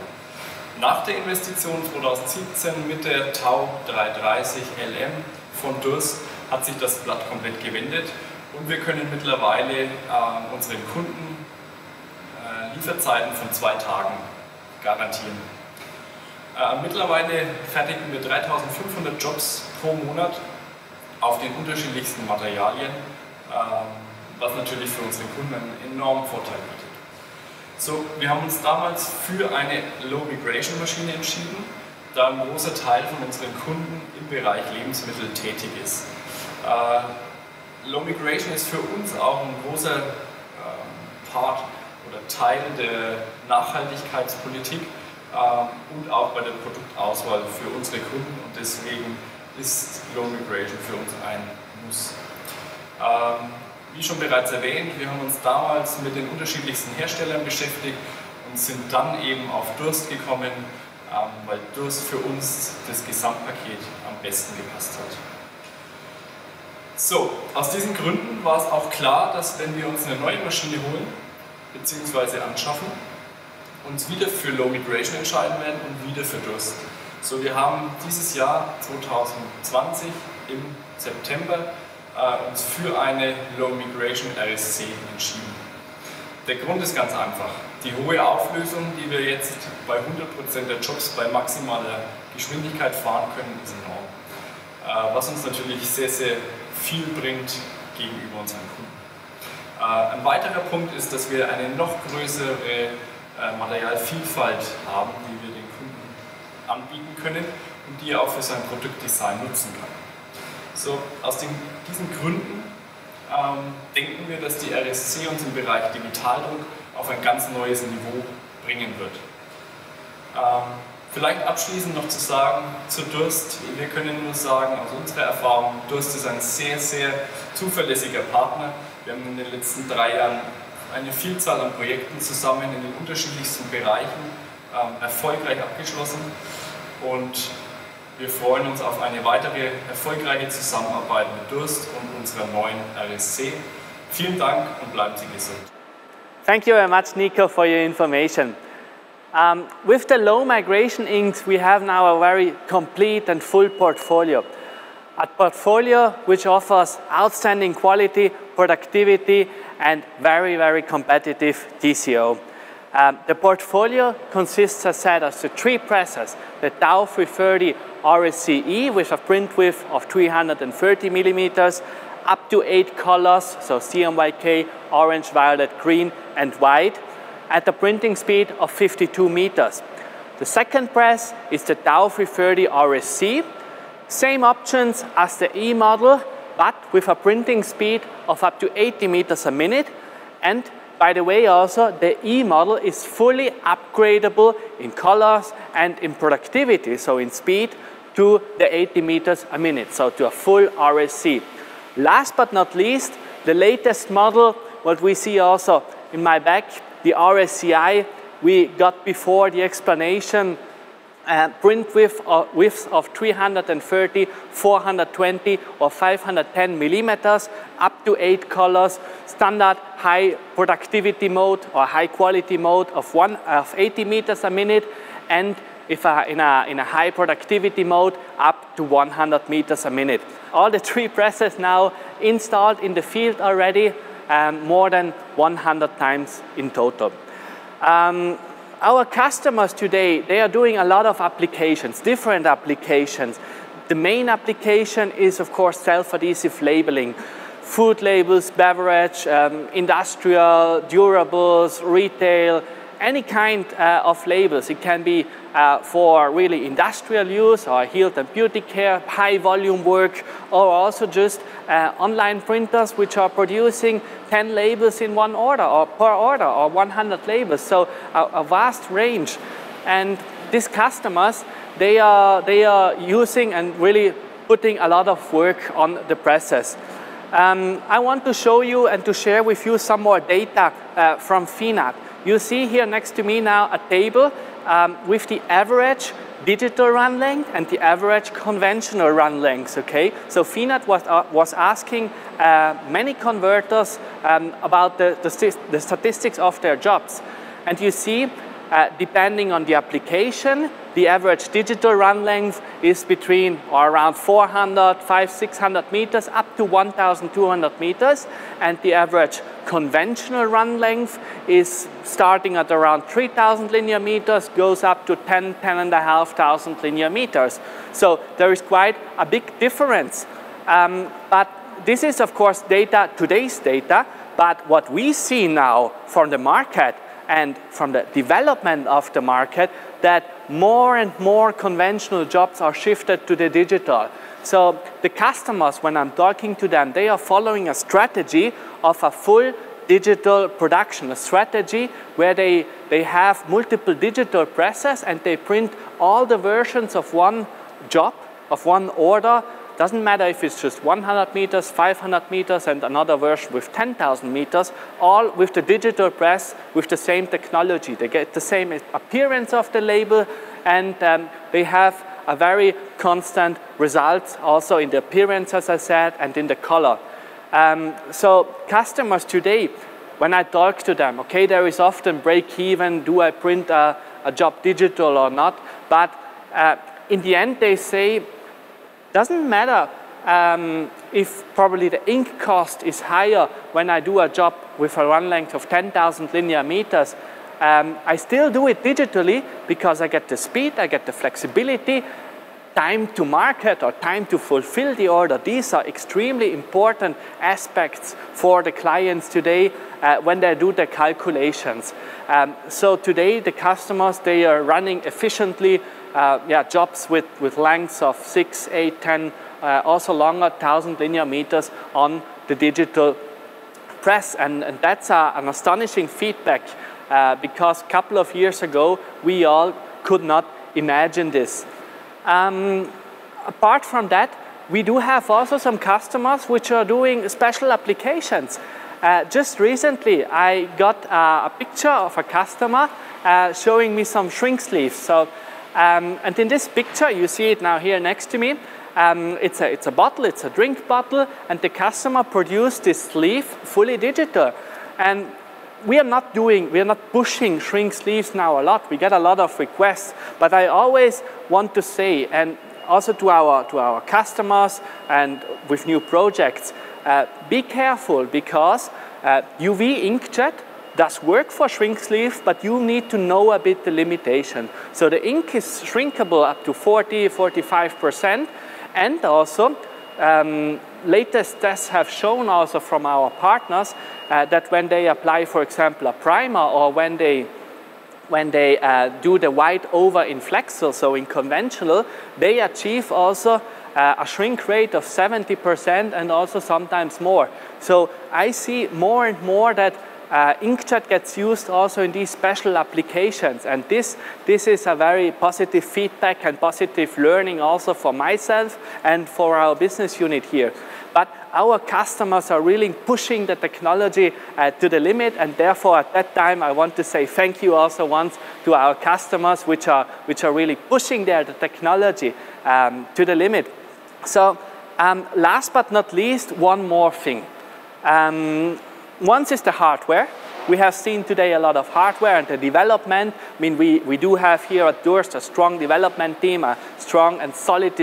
Nach der Investition 2017 mit der Tau 330 LM von Durst hat sich das Blatt komplett gewendet und wir können mittlerweile unseren Kunden Lieferzeiten von 2 Tagen garantieren. Mittlerweile fertigen wir 3500 Jobs pro Monat auf den unterschiedlichsten Materialien, was natürlich für unsere Kunden einen enormen Vorteil bietet. So, wir haben uns damals für eine Low-Migration-Maschine entschieden, da ein großer Teil von unseren Kunden im Bereich Lebensmittel tätig ist. Low-Migration ist für uns auch ein großer Part oder Teil der Nachhaltigkeitspolitik und auch bei der Produktauswahl für unsere Kunden und deswegen ist Low-Migration für uns ein Muss. Wie schon bereits erwähnt, wir haben uns damals mit den unterschiedlichsten Herstellern beschäftigt und sind dann eben auf Durst gekommen, weil Durst für uns das Gesamtpaket am besten gepasst hat. So, aus diesen Gründen war es auch klar, dass wenn wir uns eine neue Maschine holen bzw. anschaffen, uns wieder für Low Migration entscheiden werden und wieder für Durst. So, wir haben dieses Jahr 2020 im September uns für eine Low Migration RSC entschieden. Der Grund ist ganz einfach. Die hohe Auflösung, die wir jetzt bei 100% der Jobs bei maximaler Geschwindigkeit fahren können, ist enorm. Was uns natürlich sehr, sehr viel bringt gegenüber unseren Kunden. Ein weiterer Punkt ist, dass wir eine noch größere Materialvielfalt haben, die wir den Kunden anbieten können und die er auch für sein Produktdesign nutzen kann. So, aus diesen Gründen denken wir, dass die RSC uns im Bereich Digitaldruck auf ein ganz neues Niveau bringen wird. Vielleicht abschließend noch zu sagen zu Durst. Wir können nur sagen, aus unserer Erfahrung, Durst ist ein sehr, sehr zuverlässiger Partner. Wir haben in den letzten 3 Jahren eine Vielzahl an Projekten zusammen in den unterschiedlichsten Bereichen erfolgreich abgeschlossen und wir freuen uns auf eine weitere erfolgreiche Zusammenarbeit mit Durst und unserer neuen RSC. Vielen Dank und bleiben Sie gesund. Thank you very much, Niko, for your information. With the low migration inks, we have now a very complete and full portfolio. a portfolio which offers outstanding quality, productivity, and very, very competitive TCO. The portfolio consists, as said, of the 3 presses, the Tau 330 RSC E with a print width of 330 millimeters, up to 8 colors, so CMYK, orange, violet, green, and white, at a printing speed of 52 meters. The second press is the Tau 330 RSC, same options as the E model, but with a printing speed of up to 80 meters a minute. And by the way, also the E model is fully upgradable in colors and in productivity, so in speed, to the 80 meters a minute, so to a full RSC. Last but not least, the latest model, what we see also in my back, the RSCi, we got before the explanation, print width of 330, 420 or 510 millimeters, up to 8 colors, standard high productivity mode or high quality mode of 80 meters a minute, and if in a high productivity mode, up to 100 meters a minute. All the 3 presses now installed in the field already, more than 100 times in total. Our customers today, they are doing a lot of applications, different applications. The main application is, of course, self-adhesive labeling. Food labels, beverage, industrial, durables, retail, any kind of labels. It can be for really industrial use or health and beauty care, high volume work, or also just online printers which are producing 10 labels in one order or per order or 100 labels. So a vast range. And these customers, they are using and really putting a lot of work on the presses. I want to show you and to share with you some more data from FINAT. You see here next to me now a table with the average digital run length and the average conventional run lengths, okay? So FINAT was asking many converters about the statistics of their jobs. And you see, depending on the application, the average digital run length is between or around 400, 500, 600 meters up to 1,200 meters. And the average conventional run length is starting at around 3,000 linear meters, goes up to 10,500 linear meters. So there is quite a big difference. But this is, of course, data, today's data. But what we see now from the market and from the development of the market, that more and more conventional jobs are shifted to the digital. So the customers, when I'm talking to them, they are following a strategy of a full digital production, a strategy where they have multiple digital presses and they print all the versions of one job, of one order. Doesn't matter if it's just 100 meters, 500 meters, and another version with 10,000 meters, all with the digital press, with the same technology. They get the same appearance of the label, and they have a very constant results also in the appearance, as I said, and in the color. So customers today, when I talk to them, okay, there is often break even, do I print a job digital or not? But in the end, they say, doesn't matter if probably the ink cost is higher when I do a job with a run length of 10,000 linear meters. I still do it digitally because I get the speed, I get the flexibility, time to market or time to fulfill the order. These are extremely important aspects for the clients today when they do their calculations. So today the customers, they are running efficiently jobs with lengths of 6, 8, 10, also longer 1,000 linear meters on the digital press. And that's an astonishing feedback because a couple of years ago, we all could not imagine this. Apart from that, we do have also some customers which are doing special applications. Just recently, I got a picture of a customer showing me some shrink sleeves. So, and in this picture, you see it now here next to me. It's a bottle, it's a drink bottle, and the customer produced this sleeve fully digital. And we are not pushing shrink sleeves now a lot. We get a lot of requests, but I always want to say, and also to our customers and with new projects, be careful because UV inkjet does work for shrink sleeve, but you need to know a bit the limitation. So the ink is shrinkable up to 40–45%, and also latest tests have shown also from our partners that when they apply, for example, a primer, or when they do the white over in flexo, so in conventional, they achieve also a shrink rate of 70% and also sometimes more. So I see more and more that inkjet gets used also in these special applications, and this is a very positive feedback and positive learning also for myself and for our business unit here. But our customers are really pushing the technology to the limit, and therefore at that time I want to say thank you also once to our customers which are really pushing the technology to the limit. So last but not least, one more thing. One is the hardware. We have seen today a lot of hardware and the development. I mean, we do have here at Durst a strong development team, a strong and solid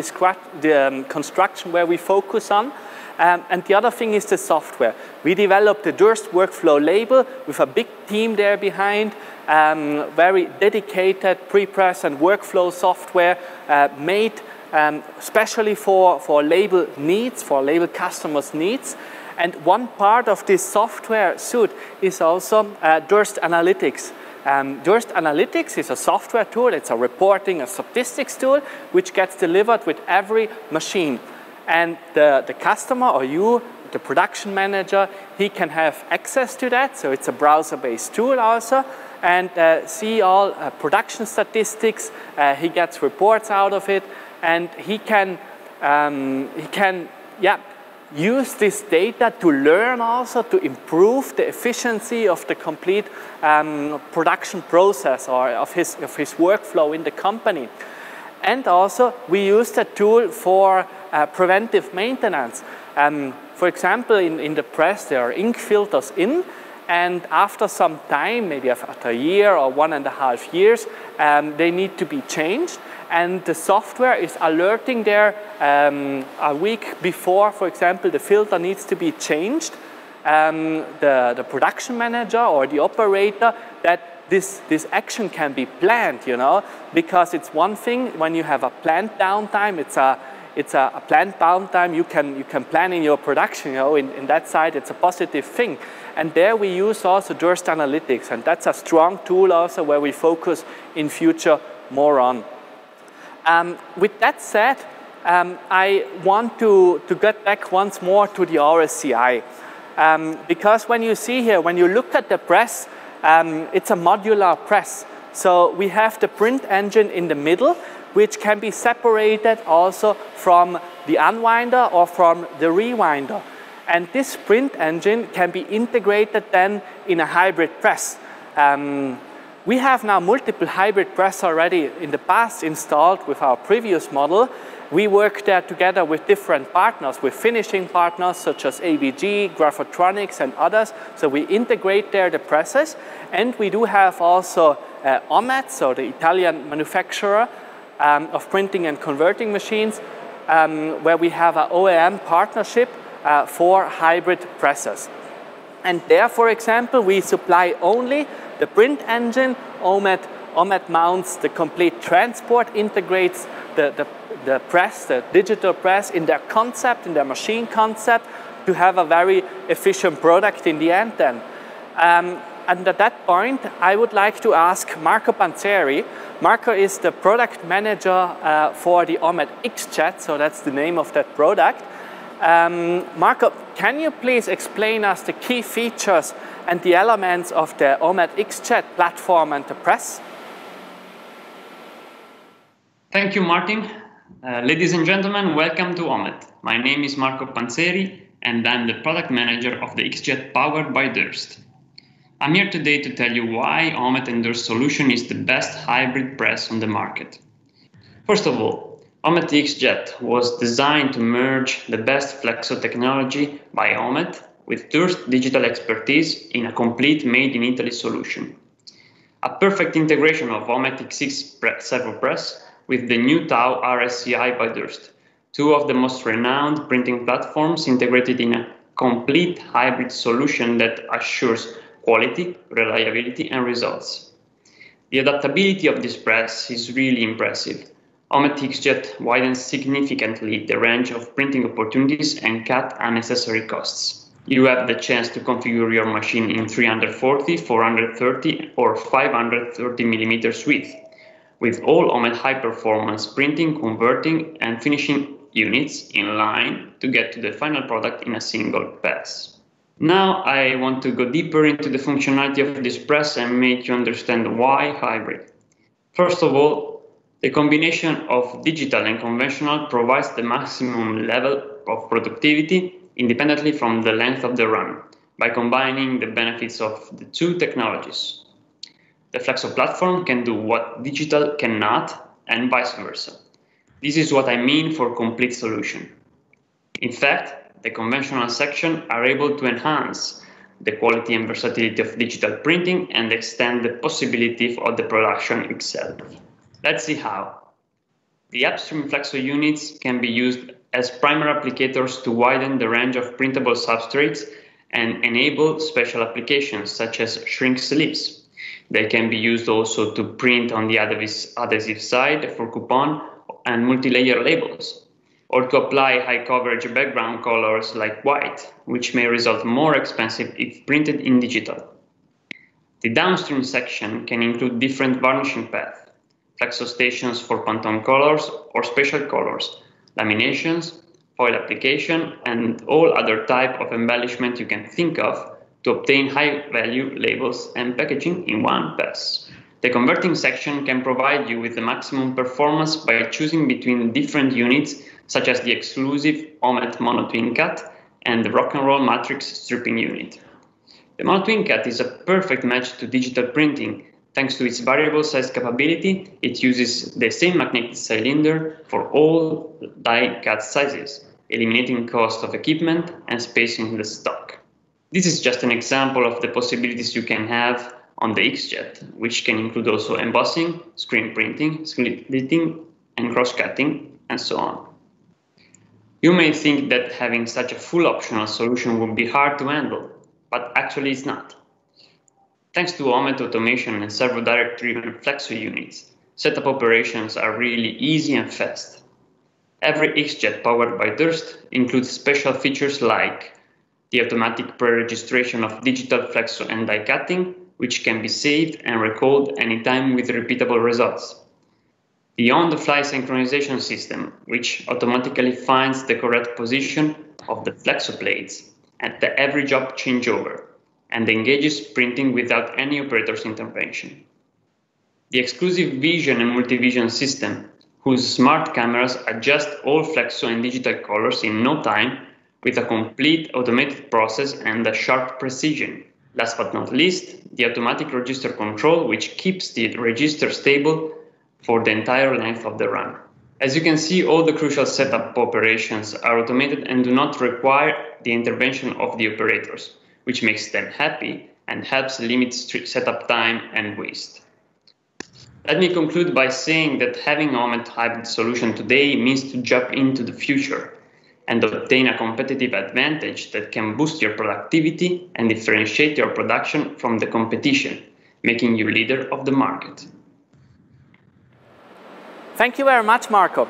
construction where we focus on. And the other thing is the software. We developed the Durst workflow label with a big team there behind, very dedicated prepress and workflow software made especially for label needs, for label customers' needs. And one part of this software suite is also Durst Analytics. Durst Analytics is a software tool, it's a reporting, a statistics tool, which gets delivered with every machine. And the customer, or you, the production manager, he can have access to that, so it's a browser-based tool also, and see all production statistics, he gets reports out of it, and he can use this data to learn also to improve the efficiency of the complete production process or of his workflow in the company. And also we use the tool for preventive maintenance. For example, in the press there are ink filters in, and after some time, maybe after a year or 1.5 years, they need to be changed. And the software is alerting there a week before, for example, the filter needs to be changed. The production manager or the operator, that this action can be planned, you know, because it's one thing when you have a planned downtime, it's a planned downtime, you can plan in your production, you know, in that side it's a positive thing. And there we use also Durst Analytics, and that's a strong tool also where we focus in future more on. With that said, I want to get back once more to the RSCi. Because when you see here, when you look at the press, it's a modular press. So we have the print engine in the middle, which can be separated also from the unwinder or from the rewinder. And this print engine can be integrated then in a hybrid press. We have now multiple hybrid press already in the past installed with our previous model. We work there together with different partners, with finishing partners such as ABG, Graphotronics and others. So we integrate there the presses. And we do have also OMET, so the Italian manufacturer of printing and converting machines, where we have an OEM partnership for hybrid presses. And there, for example, we supply only the print engine. OMET mounts the complete transport, integrates the press, the digital press in their concept, in their machine concept, to have a very efficient product in the end then. And at that point, I would like to ask Marco Panzeri. Marco is the product manager for the OMET XJet, so that's the name of that product. Marco, can you please explain us the key features and the elements of the OMET XJet platform and the press? Thank you, Martin. Ladies and gentlemen, welcome to OMET. My name is Marco Panzeri, and I'm the product manager of the XJet powered by Durst. I'm here today to tell you why OMET and Durst solution is the best hybrid press on the market. First of all, OMET XJet was designed to merge the best flexo technology by OMET with Durst digital expertise in a complete made-in-Italy solution. A perfect integration of OMET X6 servo press with the new Tau RSCi by Durst, two of the most renowned printing platforms integrated in a complete hybrid solution that assures quality, reliability, and results. The adaptability of this press is really impressive. OMET XJet widens significantly the range of printing opportunities and cut unnecessary costs. You have the chance to configure your machine in 340, 430, or 530 mm width, with all OMET high-performance printing, converting, and finishing units in line to get to the final product in a single pass. Now I want to go deeper into the functionality of this press and make you understand why hybrid. First of all, the combination of digital and conventional provides the maximum level of productivity independently from the length of the run by combining the benefits of the two technologies. The flexo platform can do what digital cannot and vice versa. This is what I mean for complete solution. In fact, the conventional section are able to enhance the quality and versatility of digital printing and extend the possibility of the production itself. Let's see how. The upstream flexo units can be used as primer applicators to widen the range of printable substrates and enable special applications such as shrink sleeves. They can be used also to print on the adhesive side for coupon and multi-layer labels, or to apply high coverage background colors like white, which may result more expensive if printed in digital. The downstream section can include different varnishing paths, flexo stations for Pantone colors or special colors, laminations, foil application, and all other type of embellishment you can think of to obtain high-value labels and packaging in one pass. The converting section can provide you with the maximum performance by choosing between different units, such as the exclusive OMET mono-twin cut and the rock and roll matrix stripping unit. The mono-twin cut is a perfect match to digital printing. Thanks to its variable size capability, it uses the same magnetic cylinder for all die cut sizes, eliminating cost of equipment and space in the stock. This is just an example of the possibilities you can have on the XJet, which can include also embossing, screen printing, slitting, and cross-cutting, and so on. You may think that having such a full optional solution would be hard to handle, but actually it's not. Thanks to OMET automation and servo-direct-driven flexo units, setup operations are really easy and fast. Every XJet powered by Durst includes special features like the automatic pre-registration of digital flexo and die cutting, which can be saved and recalled anytime with repeatable results. The on-the-fly synchronization system, which automatically finds the correct position of the flexo plates at every job changeover and engages printing without any operator's intervention. The exclusive vision and multivision system, whose smart cameras adjust all flexo and digital colors in no time with a complete automated process and a sharp precision. Last but not least, the automatic register control, which keeps the register stable for the entire length of the run. As you can see, all the crucial setup operations are automated and do not require the intervention of the operators, which makes them happy and helps limit setup time and waste. Let me conclude by saying that having an OMET hybrid solution today means to jump into the future and obtain a competitive advantage that can boost your productivity and differentiate your production from the competition, making you leader of the market. Thank you very much, Marco.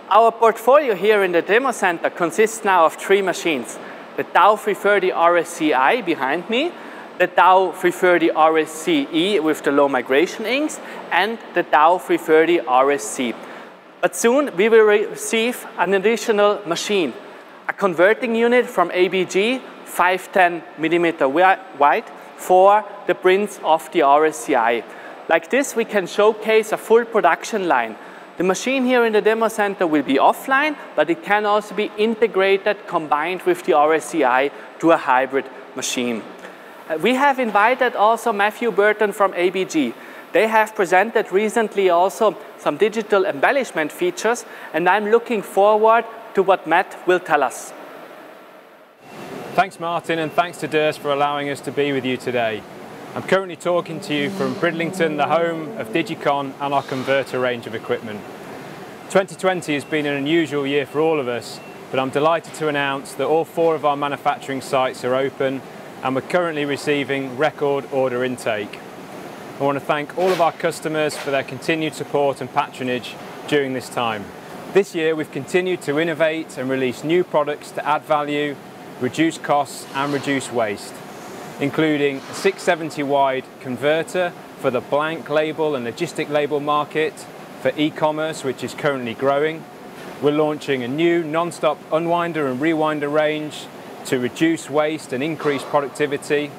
Our portfolio here in the demo center consists now of 3 machines. The Tau 330 RSCi behind me, the Tau 330 RSC E with the low migration inks, and the Tau 330 RSC. But soon we will receive an additional machine, a converting unit from ABG 510 mm wide for the prints of the RSCi. Like this, we can showcase a full production line. The machine here in the demo center will be offline, but it can also be integrated, combined with the RSCi to a hybrid machine. We have invited also Matthew Burton from ABG. They have presented recently also some digital embellishment features, and I'm looking forward to what Matt will tell us. Thanks, Martin, and thanks to Durst for allowing us to be with you today. I'm currently talking to you from Bridlington, the home of Digicon and our converter range of equipment. 2020 has been an unusual year for all of us, but I'm delighted to announce that all 4 of our manufacturing sites are open and we're currently receiving record order intake. I want to thank all of our customers for their continued support and patronage during this time. This year we've continued to innovate and release new products to add value, reduce costs and reduce waste, including a 670 wide converter for the blank label and logistic label market for e-commerce, which is currently growing. We're launching a new non-stop unwinder and rewinder range to reduce waste and increase productivity.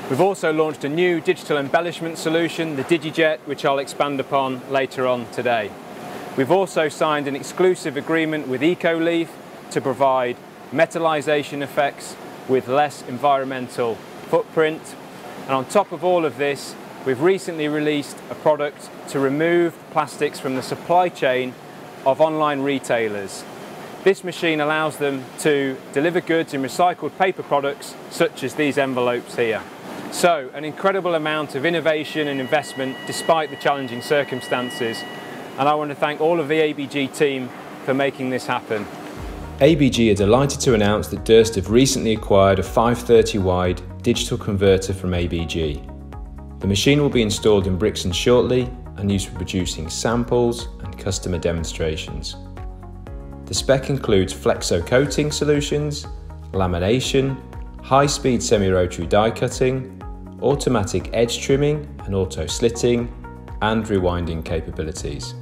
We've also launched a new digital embellishment solution, the DigiJet, which I'll expand upon later on today. We've also signed an exclusive agreement with EcoLeaf to provide metallization effects with less environmental footprint. And on top of all of this, we've recently released a product to remove plastics from the supply chain of online retailers. This machine allows them to deliver goods in recycled paper products such as these envelopes here. So, an incredible amount of innovation and investment despite the challenging circumstances. And I want to thank all of the ABG team for making this happen. ABG are delighted to announce that Durst have recently acquired a 530 wide digital converter from ABG. The machine will be installed in Brixton shortly and used for producing samples and customer demonstrations. The spec includes flexo coating solutions, lamination, high-speed semi-rotary die cutting, automatic edge trimming and auto slitting, and rewinding capabilities.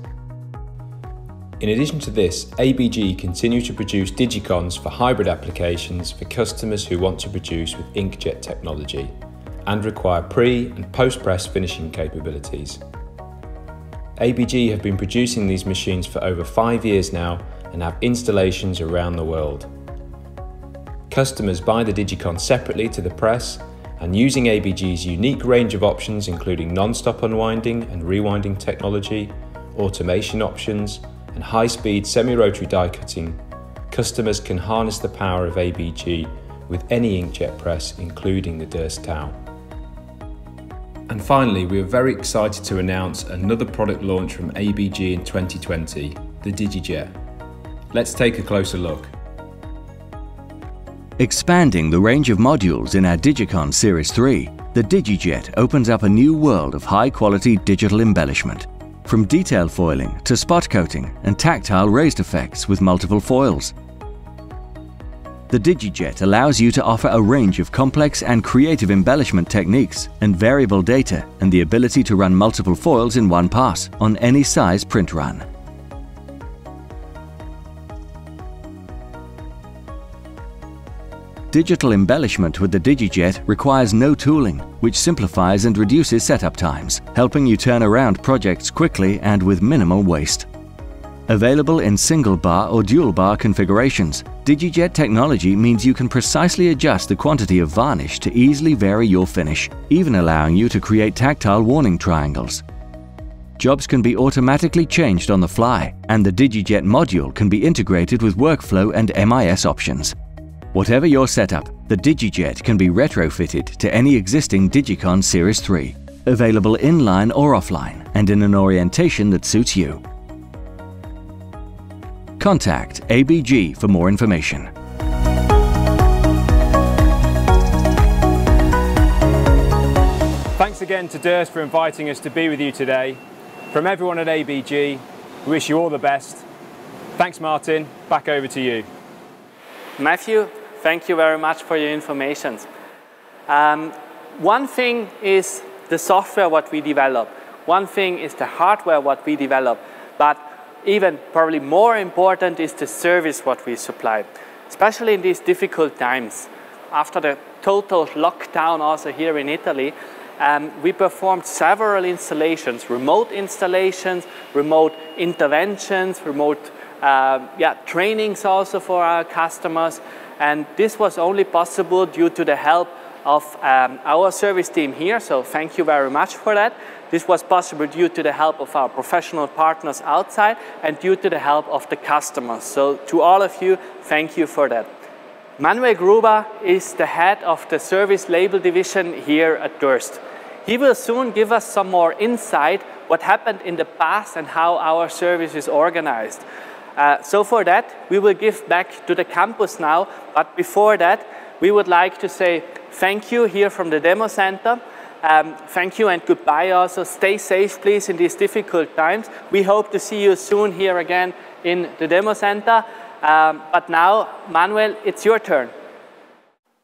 In addition to this, ABG continue to produce digicons for hybrid applications for customers who want to produce with inkjet technology and require pre- and post-press finishing capabilities. ABG have been producing these machines for over 5 years now and have installations around the world. Customers buy the digicon separately to the press, and using ABG's unique range of options including non-stop unwinding and rewinding technology, automation options, and high-speed semi-rotary die cutting, customers can harness the power of ABG with any inkjet press, including the Durst Tau. And finally, we are very excited to announce another product launch from ABG in 2020, the DigiJet. Let's take a closer look. Expanding the range of modules in our Digicon Series 3, the DigiJet opens up a new world of high-quality digital embellishment. From detail foiling to spot coating and tactile raised effects with multiple foils. The DigiJet allows you to offer a range of complex and creative embellishment techniques and variable data and the ability to run multiple foils in one pass on any size print run. Digital embellishment with the DigiJet requires no tooling, which simplifies and reduces setup times, helping you turn around projects quickly and with minimal waste. Available in single bar or dual bar configurations, DigiJet technology means you can precisely adjust the quantity of varnish to easily vary your finish, even allowing you to create tactile warning triangles. Jobs can be automatically changed on the fly, and the DigiJet module can be integrated with workflow and MIS options. Whatever your setup, the DigiJet can be retrofitted to any existing Digicon Series 3, available inline or offline and in an orientation that suits you. Contact ABG for more information. Thanks again to Durst for inviting us to be with you today. From everyone at ABG, we wish you all the best. Thanks, Martin. Back over to you. Matthew, thank you very much for your information. One thing is the software what we develop. One thing is the hardware what we develop. But even probably more important is the service what we supply. Especially in these difficult times. After the total lockdown also here in Italy, we performed several installations, remote installations, remote interventions, remote trainings also for our customers. And this was only possible due to the help of our service team here, so thank you very much for that. This was possible due to the help of our professional partners outside and due to the help of the customers. So to all of you, thank you for that. Manuel Gruber is the head of the service label division here at Durst. He will soon give us some more insight what happened in the past and how our service is organized. So for that, we will give back to the campus now, but before that, we would like to say thank you here from the demo center. Thank you and goodbye also. Stay safe, please, in these difficult times. We hope to see you soon here again in the demo center. But now, Manuel, it's your turn.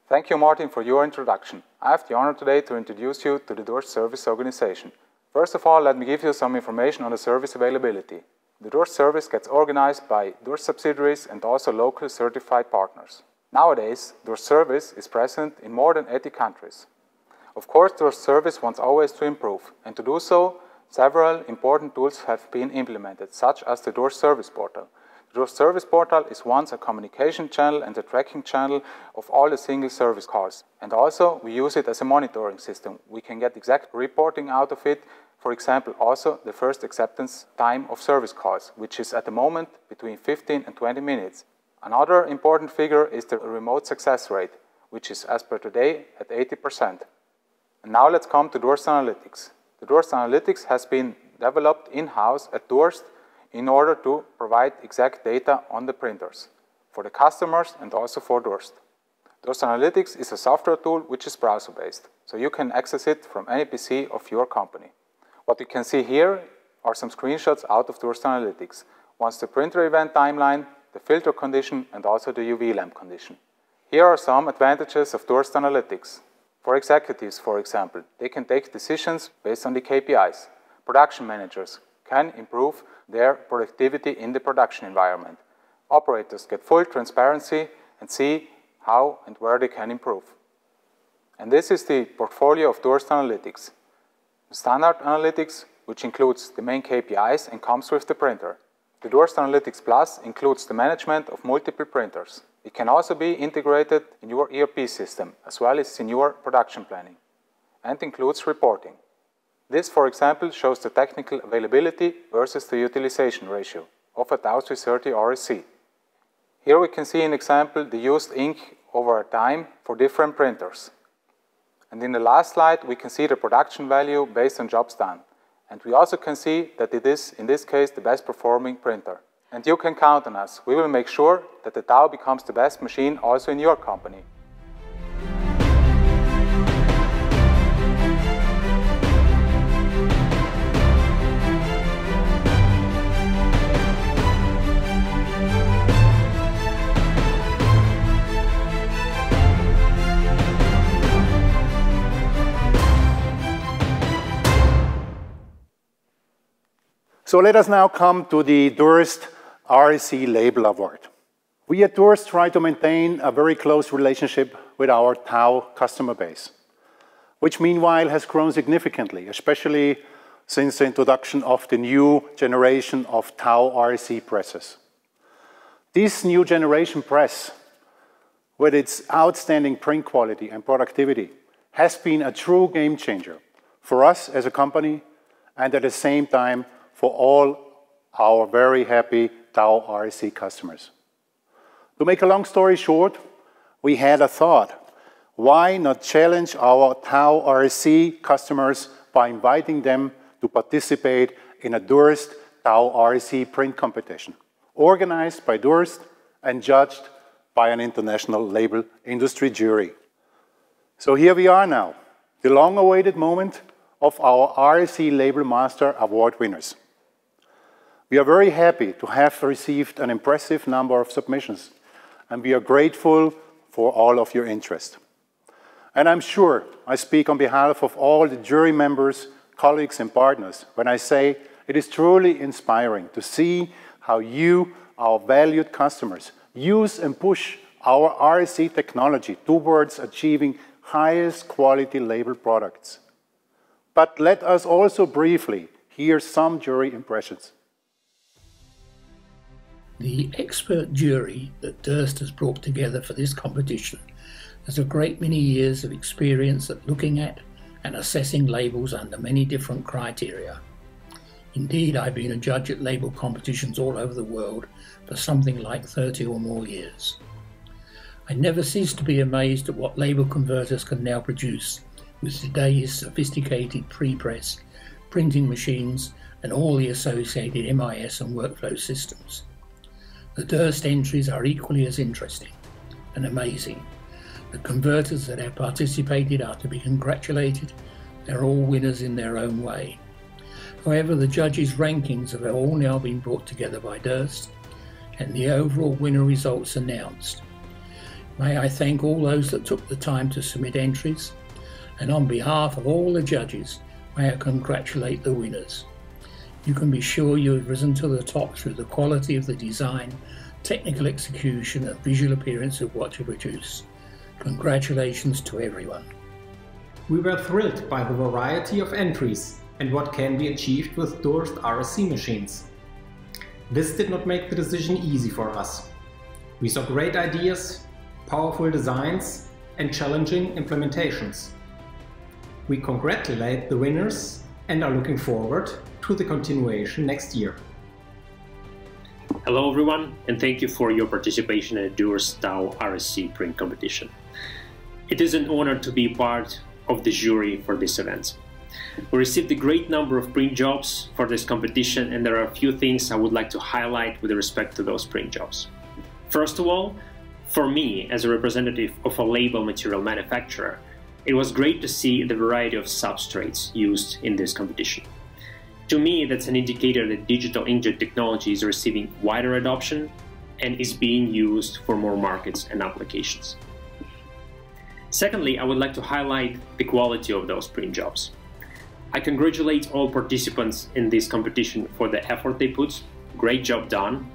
Thank you, Martin, for your introduction. I have the honor today to introduce you to the Durst service organization. First of all, let me give you some information on the service availability. The Durst service gets organized by Durst subsidiaries and also local certified partners. Nowadays, Durst service is present in more than 80 countries. Of course, Durst service wants always to improve, and to do so, several important tools have been implemented, such as the Durst service portal. The Durst service portal is once a communication channel and a tracking channel of all the single service calls. And also, we use it as a monitoring system. We can get exact reporting out of it. For example, also the first acceptance time of service calls, which is at the moment between 15 and 20 minutes. Another important figure is the remote success rate, which is as per today at 80%. And now let's come to Durst Analytics. The Durst Analytics has been developed in-house at Durst in order to provide exact data on the printers for the customers and also for Durst. Durst Analytics is a software tool which is browser-based, so you can access it from any PC of your company. What you can see here are some screenshots out of Durst Analytics. Once the printer event timeline, the filter condition, and also the UV lamp condition. Here are some advantages of Durst Analytics. For executives, for example, they can take decisions based on the KPIs. Production managers can improve their productivity in the production environment. Operators get full transparency and see how and where they can improve. And this is the portfolio of Durst Analytics. Standard Analytics, which includes the main KPIs and comes with the printer. The Durst Analytics Plus includes the management of multiple printers. It can also be integrated in your ERP system, as well as in your production planning, and includes reporting. This, for example, shows the technical availability versus the utilization ratio of a Tau 330 RSC. Here we can see an example, the used ink over time for different printers. And in the last slide, we can see the production value based on jobs done. And we also can see that it is, in this case, the best performing printer. And you can count on us. We will make sure that the Tau becomes the best machine also in your company. So let us now come to the Durst RSC Label Award. We at Durst try to maintain a very close relationship with our Tau customer base, which meanwhile has grown significantly, especially since the introduction of the new generation of Tau RSC presses. This new generation press, with its outstanding print quality and productivity, has been a true game changer for us as a company and at the same time for all our very happy Tau RSC customers. To make a long story short, we had a thought. Why not challenge our Tau RSC customers by inviting them to participate in a Durst Tau RSC print competition, organized by Durst and judged by an international label industry jury. So here we are now, the long-awaited moment of our RSC Label Master Award winners. We are very happy to have received an impressive number of submissions, and we are grateful for all of your interest. And I'm sure I speak on behalf of all the jury members, colleagues, and partners when I say it is truly inspiring to see how you, our valued customers, use and push our RSC technology towards achieving highest quality label products. But let us also briefly hear some jury impressions. The expert jury that Durst has brought together for this competition has a great many years of experience at looking at and assessing labels under many different criteria. Indeed, I've been a judge at label competitions all over the world for something like 30 or more years. I never cease to be amazed at what label converters can now produce with today's sophisticated pre-press, printing machines and all the associated MIS and workflow systems. The DURST entries are equally as interesting and amazing. The converters that have participated are to be congratulated. They're all winners in their own way. However, the judges' rankings have all now been brought together by DURST and the overall winner results announced. May I thank all those that took the time to submit entries, and on behalf of all the judges, may I congratulate the winners. You can be sure you have risen to the top through the quality of the design, technical execution and visual appearance of what you produce. Congratulations to everyone. We were thrilled by the variety of entries and what can be achieved with DURST RSC machines. This did not make the decision easy for us. We saw great ideas, powerful designs and challenging implementations. We congratulate the winners and are looking forward to the continuation next year. Hello everyone, and thank you for your participation in the DURST Tau RSC print competition. It is an honor to be part of the jury for this event. We received a great number of print jobs for this competition, and there are a few things I would like to highlight with respect to those print jobs. First of all, for me, as a representative of a label material manufacturer, it was great to see the variety of substrates used in this competition. To me, that's an indicator that digital inkjet technology is receiving wider adoption and is being used for more markets and applications. Secondly, I would like to highlight the quality of those print jobs. I congratulate all participants in this competition for the effort they put. Great job done.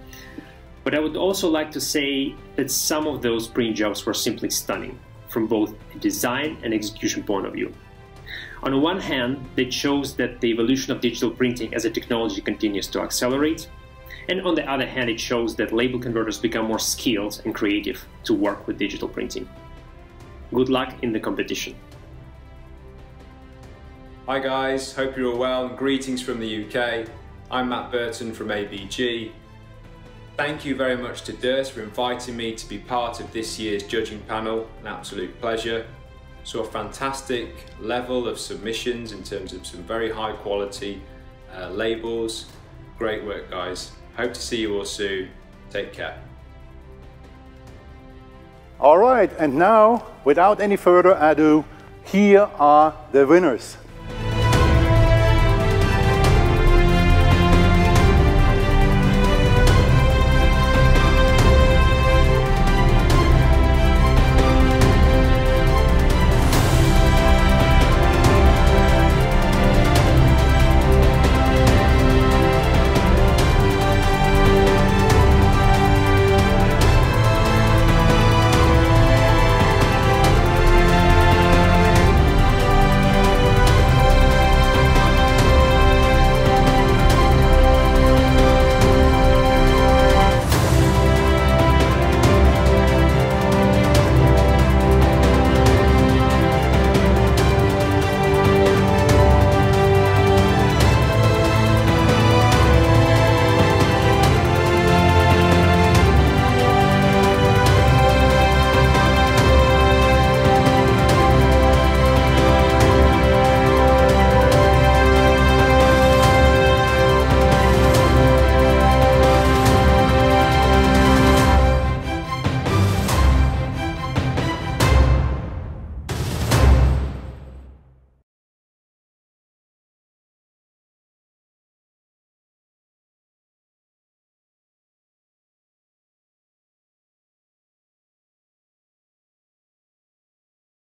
But I would also like to say that some of those print jobs were simply stunning from both a design and execution point of view. On the one hand, that shows that the evolution of digital printing as a technology continues to accelerate, and on the other hand, it shows that label converters become more skilled and creative to work with digital printing. Good luck in the competition. Hi guys, hope you're all well and greetings from the UK. I'm Matt Burton from ABG. Thank you very much to DURST for inviting me to be part of this year's judging panel, an absolute pleasure. So a fantastic level of submissions in terms of some very high quality labels. Great work guys. Hope to see you all soon. Take care. All right, and now, without any further ado, here are the winners.